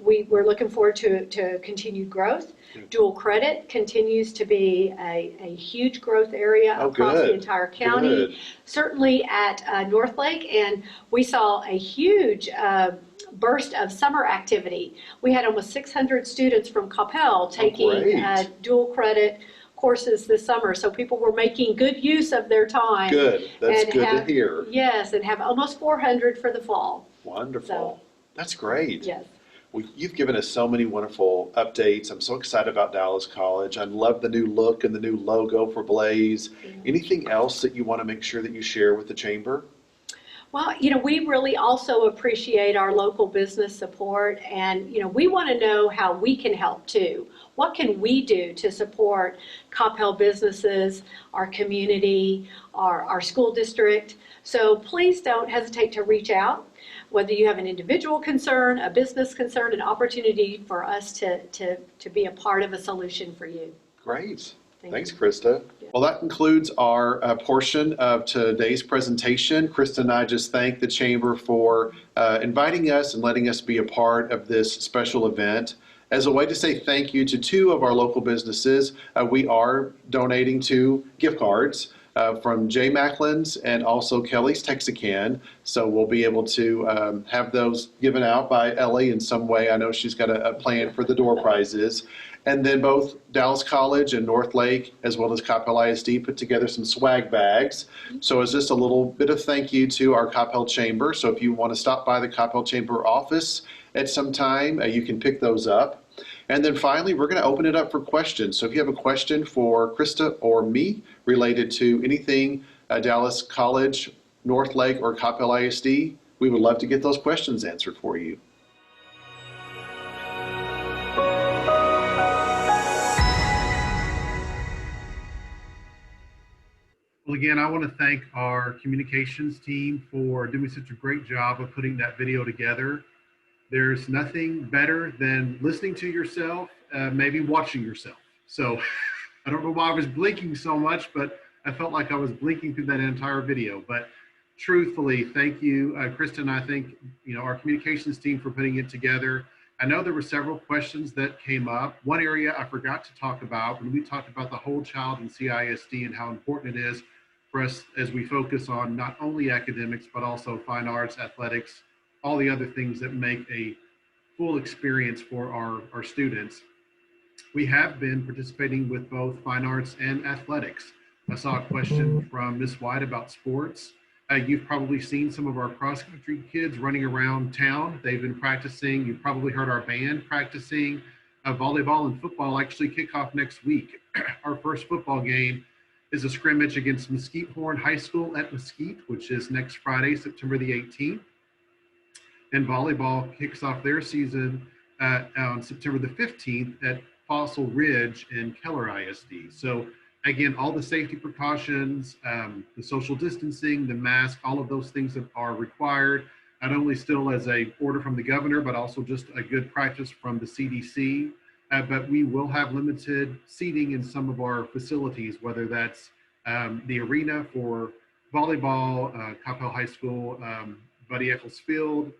We're looking forward to continued growth. Dual credit continues to be a huge growth area across the entire county. Certainly at Northlake, and we saw a huge burst of summer activity. We had almost 600 students from Coppell taking dual credit courses this summer, so people were making good use of their time. Good, that's good to hear. Yes, and have almost 400 for the fall. Wonderful. So, that's great. yes. Well, you've given us so many wonderful updates. I'm so excited about Dallas College. I love the new look and the new logo for Blaze. Anything else that you want to make sure that you share with the Chamber? Well, you know, we really also appreciate our local business support, and, you know, we want to know how we can help too. What can we do to support Coppell businesses, our community, our school district? So please don't hesitate to reach out, whether you have an individual concern, a business concern, an opportunity for us to be a part of a solution for you. Great. Thanks, Christa. Yeah. Well, that concludes our portion of today's presentation. Christa and I just thank the Chamber for inviting us and letting us be a part of this special event. As a way to say thank you to two of our local businesses, we are donating 2 gift cards from Jay Macklin's and also Kelly's Texican. So we'll be able to have those given out by Ellie in some way. I know she's got a plan for the door prizes. And then both Dallas College and Northlake, as well as Coppell ISD, put together some swag bags. So it's just a little bit of thank you to our Coppell Chamber. So if you want to stop by the Coppell Chamber office at some time, you can pick those up. And then finally, we're going to open it up for questions. So if you have a question for Christa or me related to anything Dallas College, Northlake, or Coppell ISD, we would love to get those questions answered for you. Well, again, I want to thank our communications team for doing such a great job of putting that video together. There's nothing better than listening to yourself, maybe watching yourself. So I don't know why I was blinking so much, but I felt like I was blinking through that entire video. But truthfully, thank you, Christa, and I thank our communications team for putting it together. I know there were several questions that came up. One area I forgot to talk about when we talked about the whole child in CISD and how important it is for us as we focus on not only academics, but also fine arts, athletics, all the other things that make a full experience for our students. We have been participating with both fine arts and athletics. I saw a question from Miss White about sports. You've probably seen some of our cross-country kids running around town. They've been practicing. You've probably heard our band practicing. Volleyball and football actually kick off next week. Our first football game is a scrimmage against Mesquite Horn High School at Mesquite, which is next Friday, September the 18th. And volleyball kicks off their season on September the 15th at Fossil Ridge in Keller ISD. So again, all the safety precautions, the social distancing, the mask, all of those things that are required, not only still as a order from the governor, but also just a good practice from the CDC. But we will have limited seating in some of our facilities, whether that's the arena for volleyball, Coppell High School, Buddy Eccles Field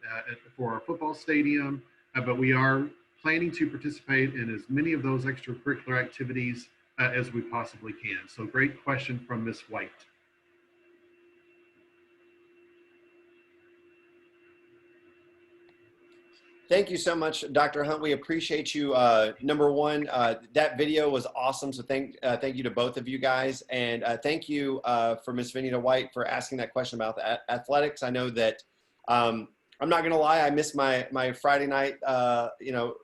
for our football stadium. But we are planning to participate in as many of those extracurricular activities as we possibly can. So great question from Ms. White. Thank you so much, Dr. Hunt. We appreciate you. Number one, that video was awesome. So thank you to both of you guys. And thank you for Ms. Vinita White for asking that question about the athletics. I know that I'm not going to lie, I missed my Friday night,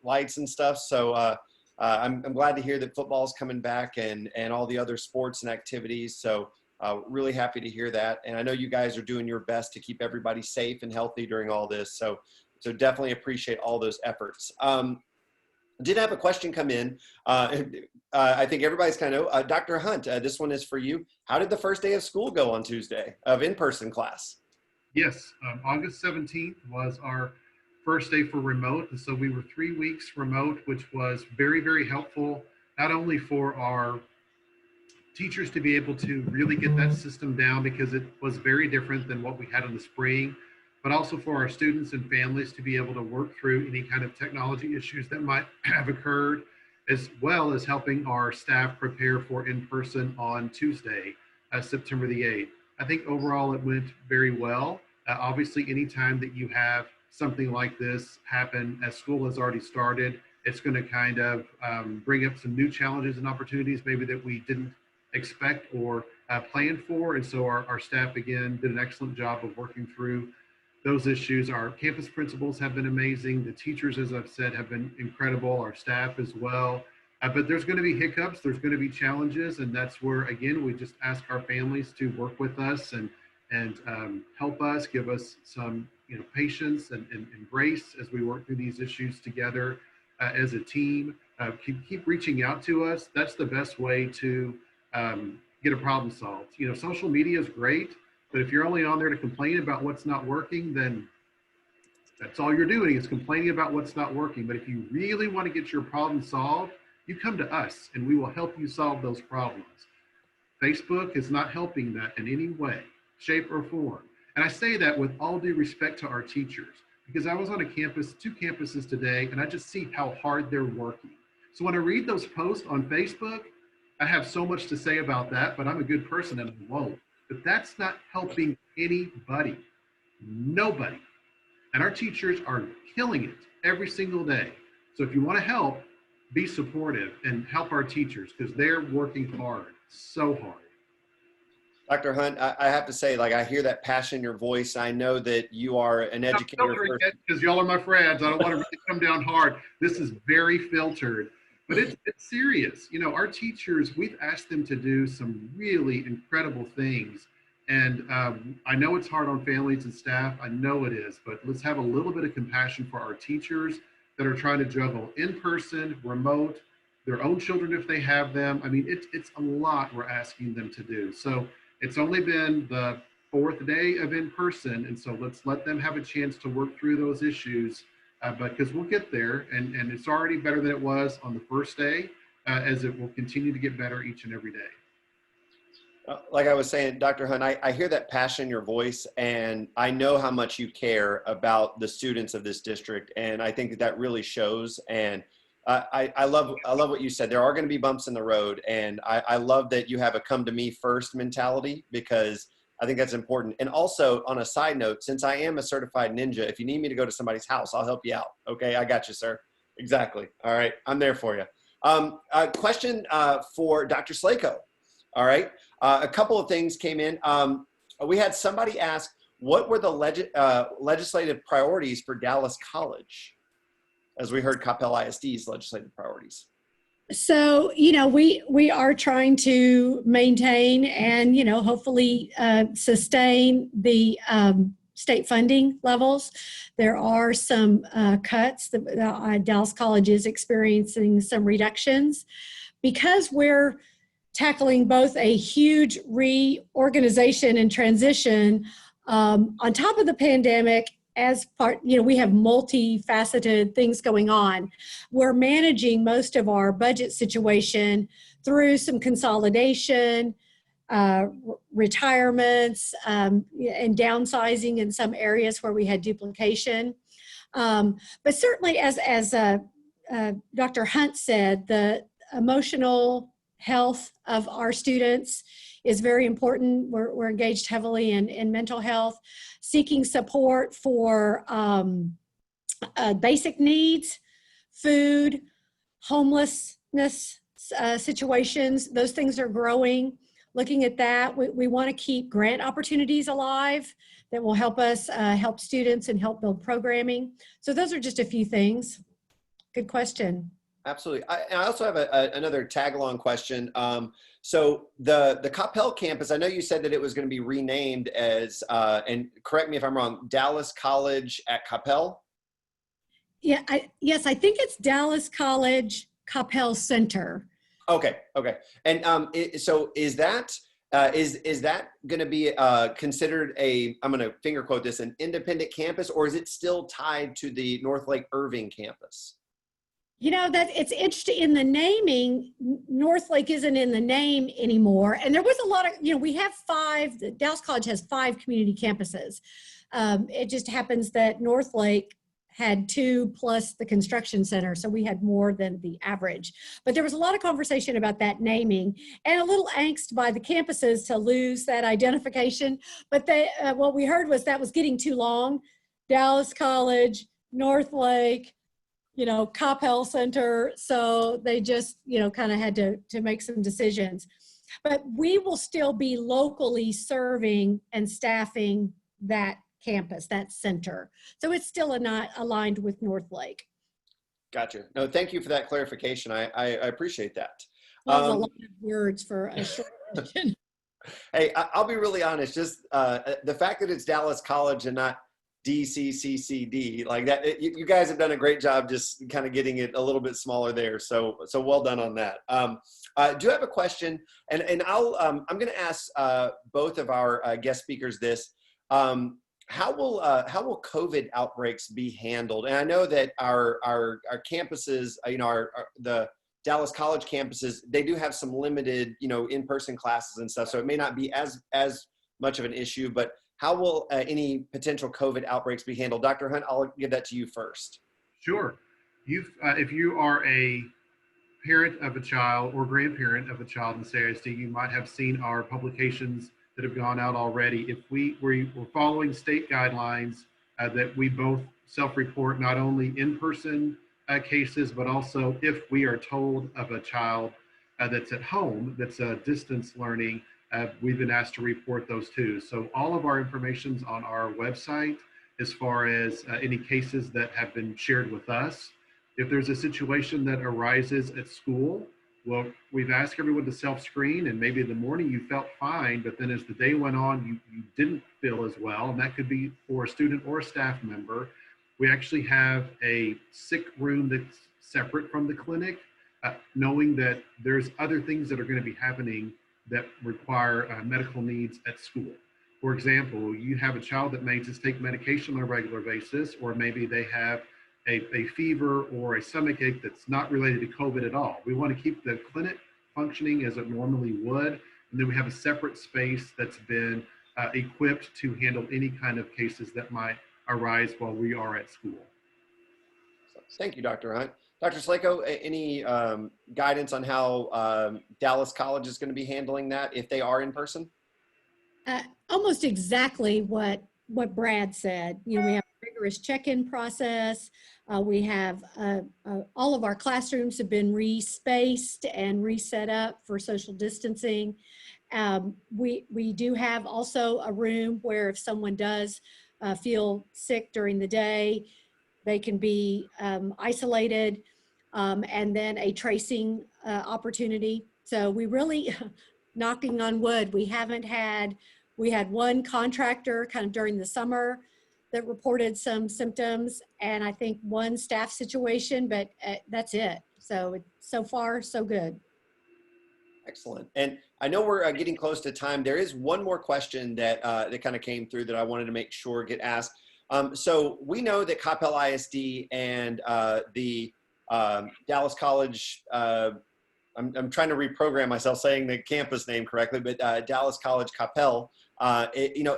lights and stuff. So I'm glad to hear that football is coming back and all the other sports and activities. So really happy to hear that. And I know you guys are doing your best to keep everybody safe and healthy during all this. So definitely appreciate all those efforts. Did have a question come in. I think everybody's kind of, Dr. Hunt, this one is for you. How did the first day of school go on Tuesday of in-person class? Yes, August 17th was our first day for remote. And so we were 3 weeks remote, which was very, very helpful, not only for our teachers to be able to really get that system down because it was very different than what we had in the spring, but also for our students and families to be able to work through any kind of technology issues that might have occurred, as well as helping our staff prepare for in-person on Tuesday, September the 8th. I think overall it went very well. Obviously, anytime that you have something like this happen as school has already started, it's going to kind of bring up some new challenges and opportunities maybe that we didn't expect or plan for. And so our staff, again, did an excellent job of working through those issues. Our campus principals have been amazing. The teachers, as I've said, have been incredible. Our staff as well. But there's going to be hiccups. There's going to be challenges. And that's where, again, we just ask our families to work with us and help us, give us some patience and grace as we work through these issues together as a team. Keep reaching out to us. That's the best way to get a problem solved. Social media is great, but if you're only on there to complain about what's not working, then that's all you're doing is complaining about what's not working. But if you really want to get your problem solved, you come to us and we will help you solve those problems. Facebook is not helping that in any way, shape, or form. And I say that with all due respect to our teachers, because I was on a campus, 2 campuses today, and I just see how hard they're working. So when I read those posts on Facebook, I have so much to say about that, but I'm a good person and I won't. But that's not helping anybody, nobody. And our teachers are killing it every single day. So if you want to help, be supportive and help our teachers because they're working hard, so hard. Dr. Hunt, I have to say, I hear that passion in your voice. I know that you are an educator. Because y'all are my friends. I don't want to really come down hard. This is very filtered, but it's serious. Our teachers, we've asked them to do some really incredible things. And I know it's hard on families and staff. I know it is, but let's have a little bit of compassion for our teachers that are trying to juggle in-person, remote, their own children if they have them. I mean, it's a lot we're asking them to do. So it's only been the 4th day of in-person, and so let's let them have a chance to work through those issues, but because we'll get there, and it's already better than it was on the first day, as it will continue to get better each and every day. Like I was saying, Dr. Hunt, I hear that passion in your voice, and I know how much you care about the students of this district, and I think that really shows. And I love what you said. There are going to be bumps in the road, and I love that you have a come to me first mentality, because I think that's important. And also, on a side note, since I am a certified ninja, if you need me to go to somebody's house, I'll help you out. Okay, I got you, sir. Exactly. All right, I'm there for you. A question for Dr. Slejko. All right. A couple of things came in. We had somebody ask, what were the legislative priorities for Dallas College? As we heard Coppell ISD's legislative priorities. So, we are trying to maintain and, hopefully sustain the state funding levels. There are some cuts. Dallas College is experiencing some reductions because we're tackling both a huge reorganization and transition on top of the pandemic. As part, we have multifaceted things going on. We're managing most of our budget situation through some consolidation, retirements, and downsizing in some areas where we had duplication. But certainly, as Dr. Hunt said, the emotional health of our students is very important. We're engaged heavily in mental health, seeking support for basic needs, food, homelessness situations. Those things are growing. Looking at that, we want to keep grant opportunities alive that will help us help students and help build programming. So those are just a few things. Good question. Absolutely. I also have another tag-along question. So the Coppell campus, I know you said that it was going to be renamed as, and correct me if I'm wrong, Dallas College at Coppell? Yeah, yes, I think it's Dallas College Coppell Center. Okay. And so is that going to be considered I'm going to finger quote this, an independent campus, or is it still tied to the North Lake Irving campus? That it's interesting in the naming. North Lake isn't in the name anymore. And there was a lot of, we have Dallas College has 5 community campuses. It just happens that North Lake had 2 plus the construction center. So we had more than the average. But there was a lot of conversation about that naming and a little angst by the campuses to lose that identification. But what we heard was that was getting too long. Dallas College, North Lake, Coppell Center. So they just, kind of had to make some decisions. But we will still be locally serving and staffing that campus, that center. So it's still not aligned with North Lake. Gotcha. No, thank you for that clarification. I appreciate that. That was a lot of words for a short question. Hey, I'll be really honest. Just the fact that it's Dallas College and not DCCCD, like that, you guys have done a great job just kind of getting it a little bit smaller there. So well done on that. I do have a question, and I'm going to ask both of our guest speakers this. How will COVID outbreaks be handled? And I know that our campuses, the Dallas College campuses, they do have some limited, in-person classes and stuff. So it may not be as much of an issue, but how will any potential COVID outbreaks be handled? Dr. Hunt, I'll give that to you first. Sure. If you are a parent of a child or grandparent of a child in CISD, you might have seen our publications that have gone out already. If we're following state guidelines that we both self-report not only in-person cases, but also if we are told of a child that's at home, that's distance learning, we've been asked to report those too. So all of our information's on our website as far as any cases that have been shared with us. If there's a situation that arises at school, well, we've asked everyone to self-screen, and maybe in the morning you felt fine, but then as the day went on, you didn't feel as well, and that could be for a student or a staff member. We actually have a sick room that's separate from the clinic, knowing that there's other things that are going to be happening that require medical needs at school. For example, you have a child that may just take medication on a regular basis, or maybe they have a fever or a stomach ache that's not related to COVID at all. We want to keep the clinic functioning as it normally would, and then we have a separate space that's been equipped to handle any kind of cases that might arise while we are at school. Thank you, Dr. Hunt. Dr. Slejko, any guidance on how Dallas College is going to be handling that if they are in person? Almost exactly what Brad said. We have a rigorous check-in process. We have all of our classrooms have been re-spaced and reset up for social distancing. We do have also a room where if someone does feel sick during the day, they can be isolated, and then a tracing opportunity. So we really, knocking on wood, we had one contractor kind of during the summer that reported some symptoms, and I think one staff situation, but that's it. So so far, so good. Excellent. And I know we're getting close to time. There is one more question that that kind of came through that I wanted to make sure get asked. So we know that Coppell ISD and the Dallas College, I'm trying to reprogram myself saying the campus name correctly, but Dallas College Coppell, you know,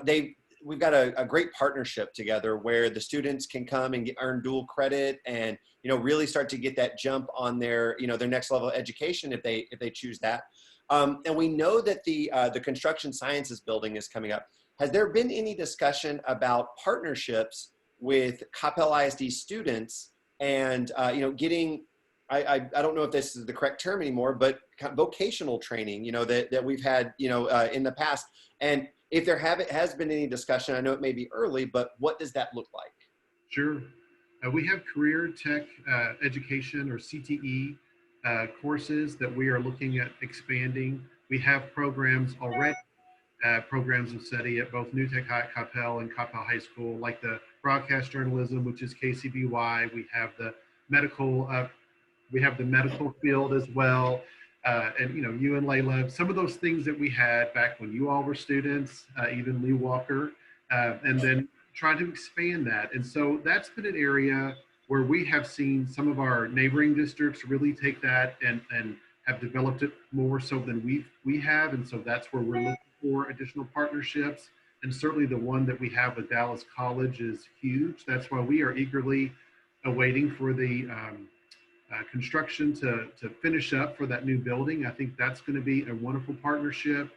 we've got a great partnership together where the students can come and earn dual credit and, you know, really start to get that jump on their, you know, their next level of education if they choose that. And we know that the construction sciences building is coming up. Has there been any discussion about partnerships with Coppell ISD students and, you know, getting, I don't know if this is the correct term anymore, but vocational training, you know, that we've had, you know, in the past. And if there has been any discussion, I know it may be early, but what does that look like? Sure. We have career tech education, or CTE, courses that we are looking at expanding. We have programs already, programs of study at both New Tech High, Coppell, and Coppell High School, like the broadcast journalism, which is KCBY. We have the medical field as well. And, you know, you and Layla, some of those things that we had back when you all were students, even Lee Walker, and then trying to expand that. And so that's been an area where we have seen some of our neighboring districts really take that and have developed it more so than we have. And so that's where we're looking for additional partnerships. And certainly the one that we have with Dallas College is huge. That's why we are eagerly awaiting for the construction to finish up for that new building. I think that's going to be a wonderful partnership.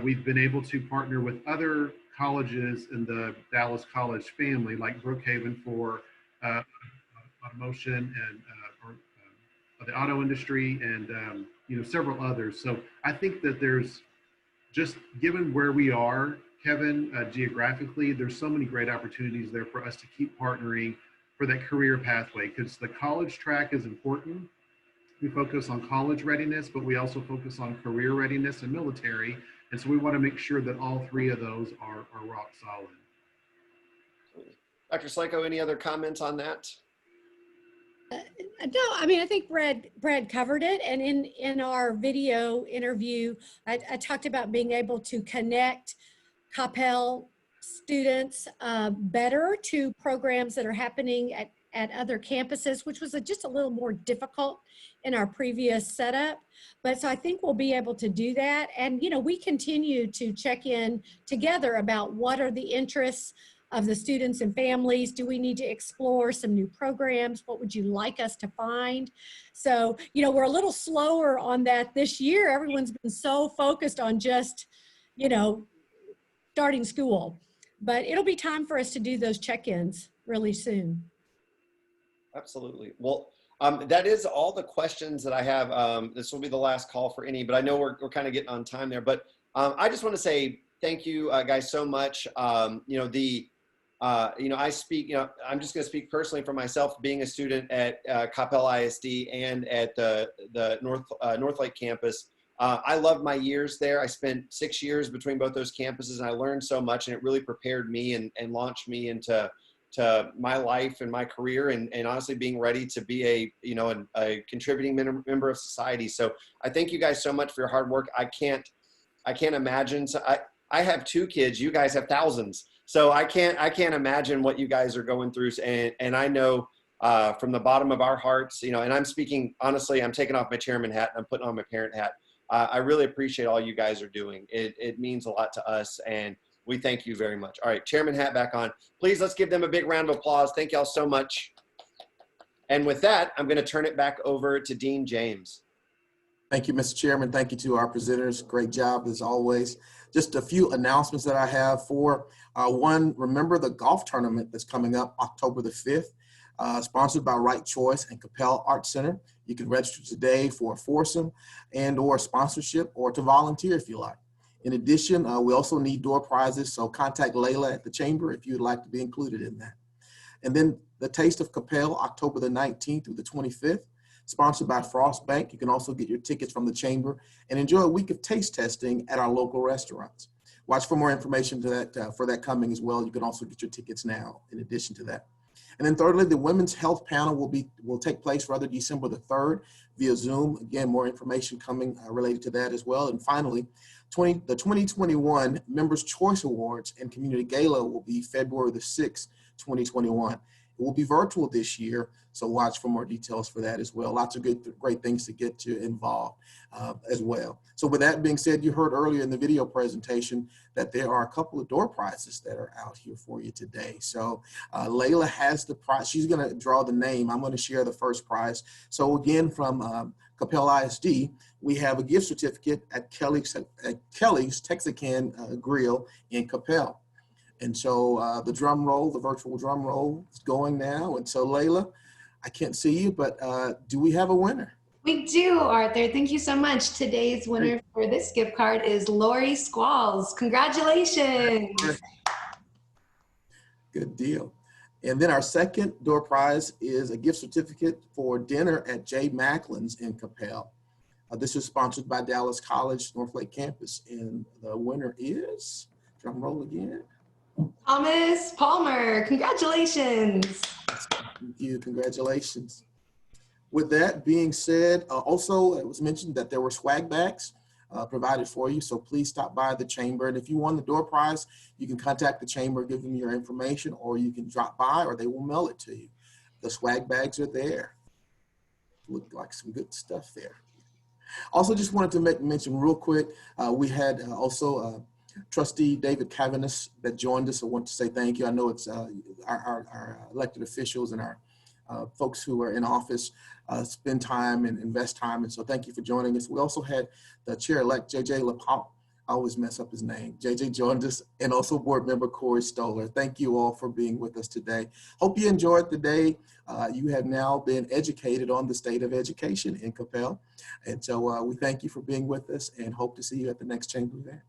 We've been able to partner with other colleges in the Dallas College family, like Brookhaven for automotion and the auto industry, and you know, several others. So I think that there's, just given where we are, Kevin, geographically, there's so many great opportunities there for us to keep partnering for that career pathway, because the college track is important. We focus on college readiness, but we also focus on career readiness and military. And so we want to make sure that all three of those are rock solid. Dr. Slejko, any other comments on that? No, I mean, I think Brad covered it. And in our video interview, I talked about being able to connect Coppell students better to programs that are happening at other campuses, which was just a little more difficult in our previous setup. But so I think we'll be able to do that. And, you know, we continue to check in together about what are the interests of the students and families. Do we need to explore some new programs? What would you like us to find? So, you know, we're a little slower on that this year. Everyone's been so focused on just, you know, starting school. But it'll be time for us to do those check-ins really soon. Absolutely. Well, that is all the questions that I have. This will be the last call for any, but I know we're kind of getting on time there. But I just want to say thank you guys so much. You know, you know, I speak, you know, I'm just going to speak personally for myself, being a student at Coppell ISD and at the North Lake campus. I loved my years there. I spent 6 years between both those campuses, and I learned so much, and it really prepared me and launched me into my life and my career, and honestly being ready to be a contributing member of society. So I thank you guys so much for your hard work. I can't imagine. So I have 2 kids. You guys have thousands. So I can't imagine what you guys are going through. And I know from the bottom of our hearts, you know, and I'm speaking honestly, I'm taking off my chairman hat and I'm putting on my parent hat. I really appreciate all you guys are doing. It means a lot to us, and we thank you very much. All right, chairman hat back on. Please, let's give them a big round of applause. Thank y'all so much. And with that, I'm going to turn it back over to Dean James. Thank you, Mr. Chairman. Thank you to our presenters. Great job as always. Just a few announcements that I have for one, remember the golf tournament that's coming up October the 5th. sponsored by Right Choice and Coppell Art Center. You can register today for a foursome and or sponsorship or to volunteer if you like. In addition, we also need door prizes, so contact Layla at the chamber if you'd like to be included in that. And then the Taste of Coppell, October the 19th through the 25th, sponsored by Frost Bank. You can also get your tickets from the chamber and enjoy a week of taste testing at our local restaurants. Watch for more information to that, for that coming as well. You can also get your tickets now in addition to that. And then thirdly, the Women's Health Panel will take place rather December the 3rd via Zoom. Again, more information coming related to that as well. And finally, the 2021 Members' Choice Awards and Community Gala will be February the 6th, 2021. It will be virtual this year, so watch for more details for that as well. Lots of great things to get you involved as well. So with that being said, you heard earlier in the video presentation that there are a couple of door prizes that are out here for you today. So Layla has the prize. She's going to draw the name. I'm going to share the first prize. So again, from Coppell ISD, we have a gift certificate at Kelly's Texican Grill in Coppell. And so the drum roll, the virtual drum roll is going now. And so Layla, I can't see you, but do we have a winner? We do, Arthur. Thank you so much. Today's winner for this gift card is Lori Squalls. Congratulations. Good deal. And then our second door prize is a gift certificate for dinner at Jay Macklin's in Coppell. This is sponsored by Dallas College Northlake Campus. And the winner is, drum roll again, Thomas Palmer. Congratulations. Thank you. Congratulations. With that being said, also it was mentioned that there were swag bags provided for you. So please stop by the chamber. And if you won the door prize, you can contact the chamber, give them your information, or you can drop by or they will mail it to you. The swag bags are there. Look like some good stuff there. Also just wanted to mention real quick, we had also Trustee David Cavaness that joined us. I want to say thank you. I know it's our elected officials and our folks who are in office spend time and invest time. And so thank you for joining us. We also had the chair-elect, JJ LaPont. I always mess up his name. JJ joined us, and also board member Corey Stoller. Thank you all for being with us today. Hope you enjoyed the day. You have now been educated on the state of education in Coppell. And so we thank you for being with us and hope to see you at the next chamber event.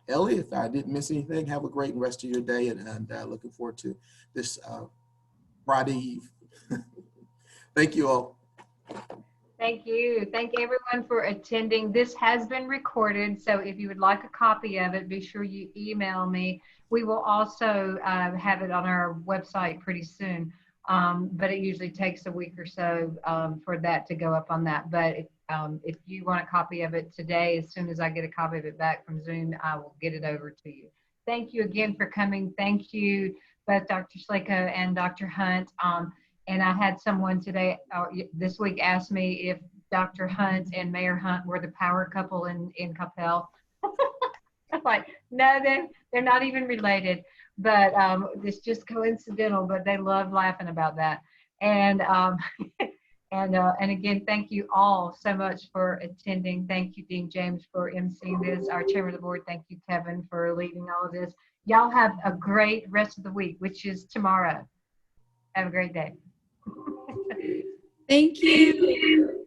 Ellie, if I didn't miss anything, have a great rest of your day and looking forward to this Friday Eve. Thank you all. Thank you. Thank everyone for attending. This has been recorded, so if you would like a copy of it, be sure you email me. We will also have it on our website pretty soon, but it usually takes a week or so for that to go up on that. But if you want a copy of it today, as soon as I get a copy of it back from Zoom, I will get it over to you. Thank you again for coming. Thank you, both Dr. Slejko and Dr. Hunt. And I had someone today, this week, ask me if Dr. Hunt and Mayor Hunt were the power couple in Coppell. I'm like, no, they're not even related, but it's just coincidental, but they love laughing about that. And again, thank you all so much for attending. Thank you, Dean James, for emceeing this. Our chairman of the board, thank you, Kevin, for leading all of this. Y'all have a great rest of the week, which is tomorrow. Have a great day. Thank you.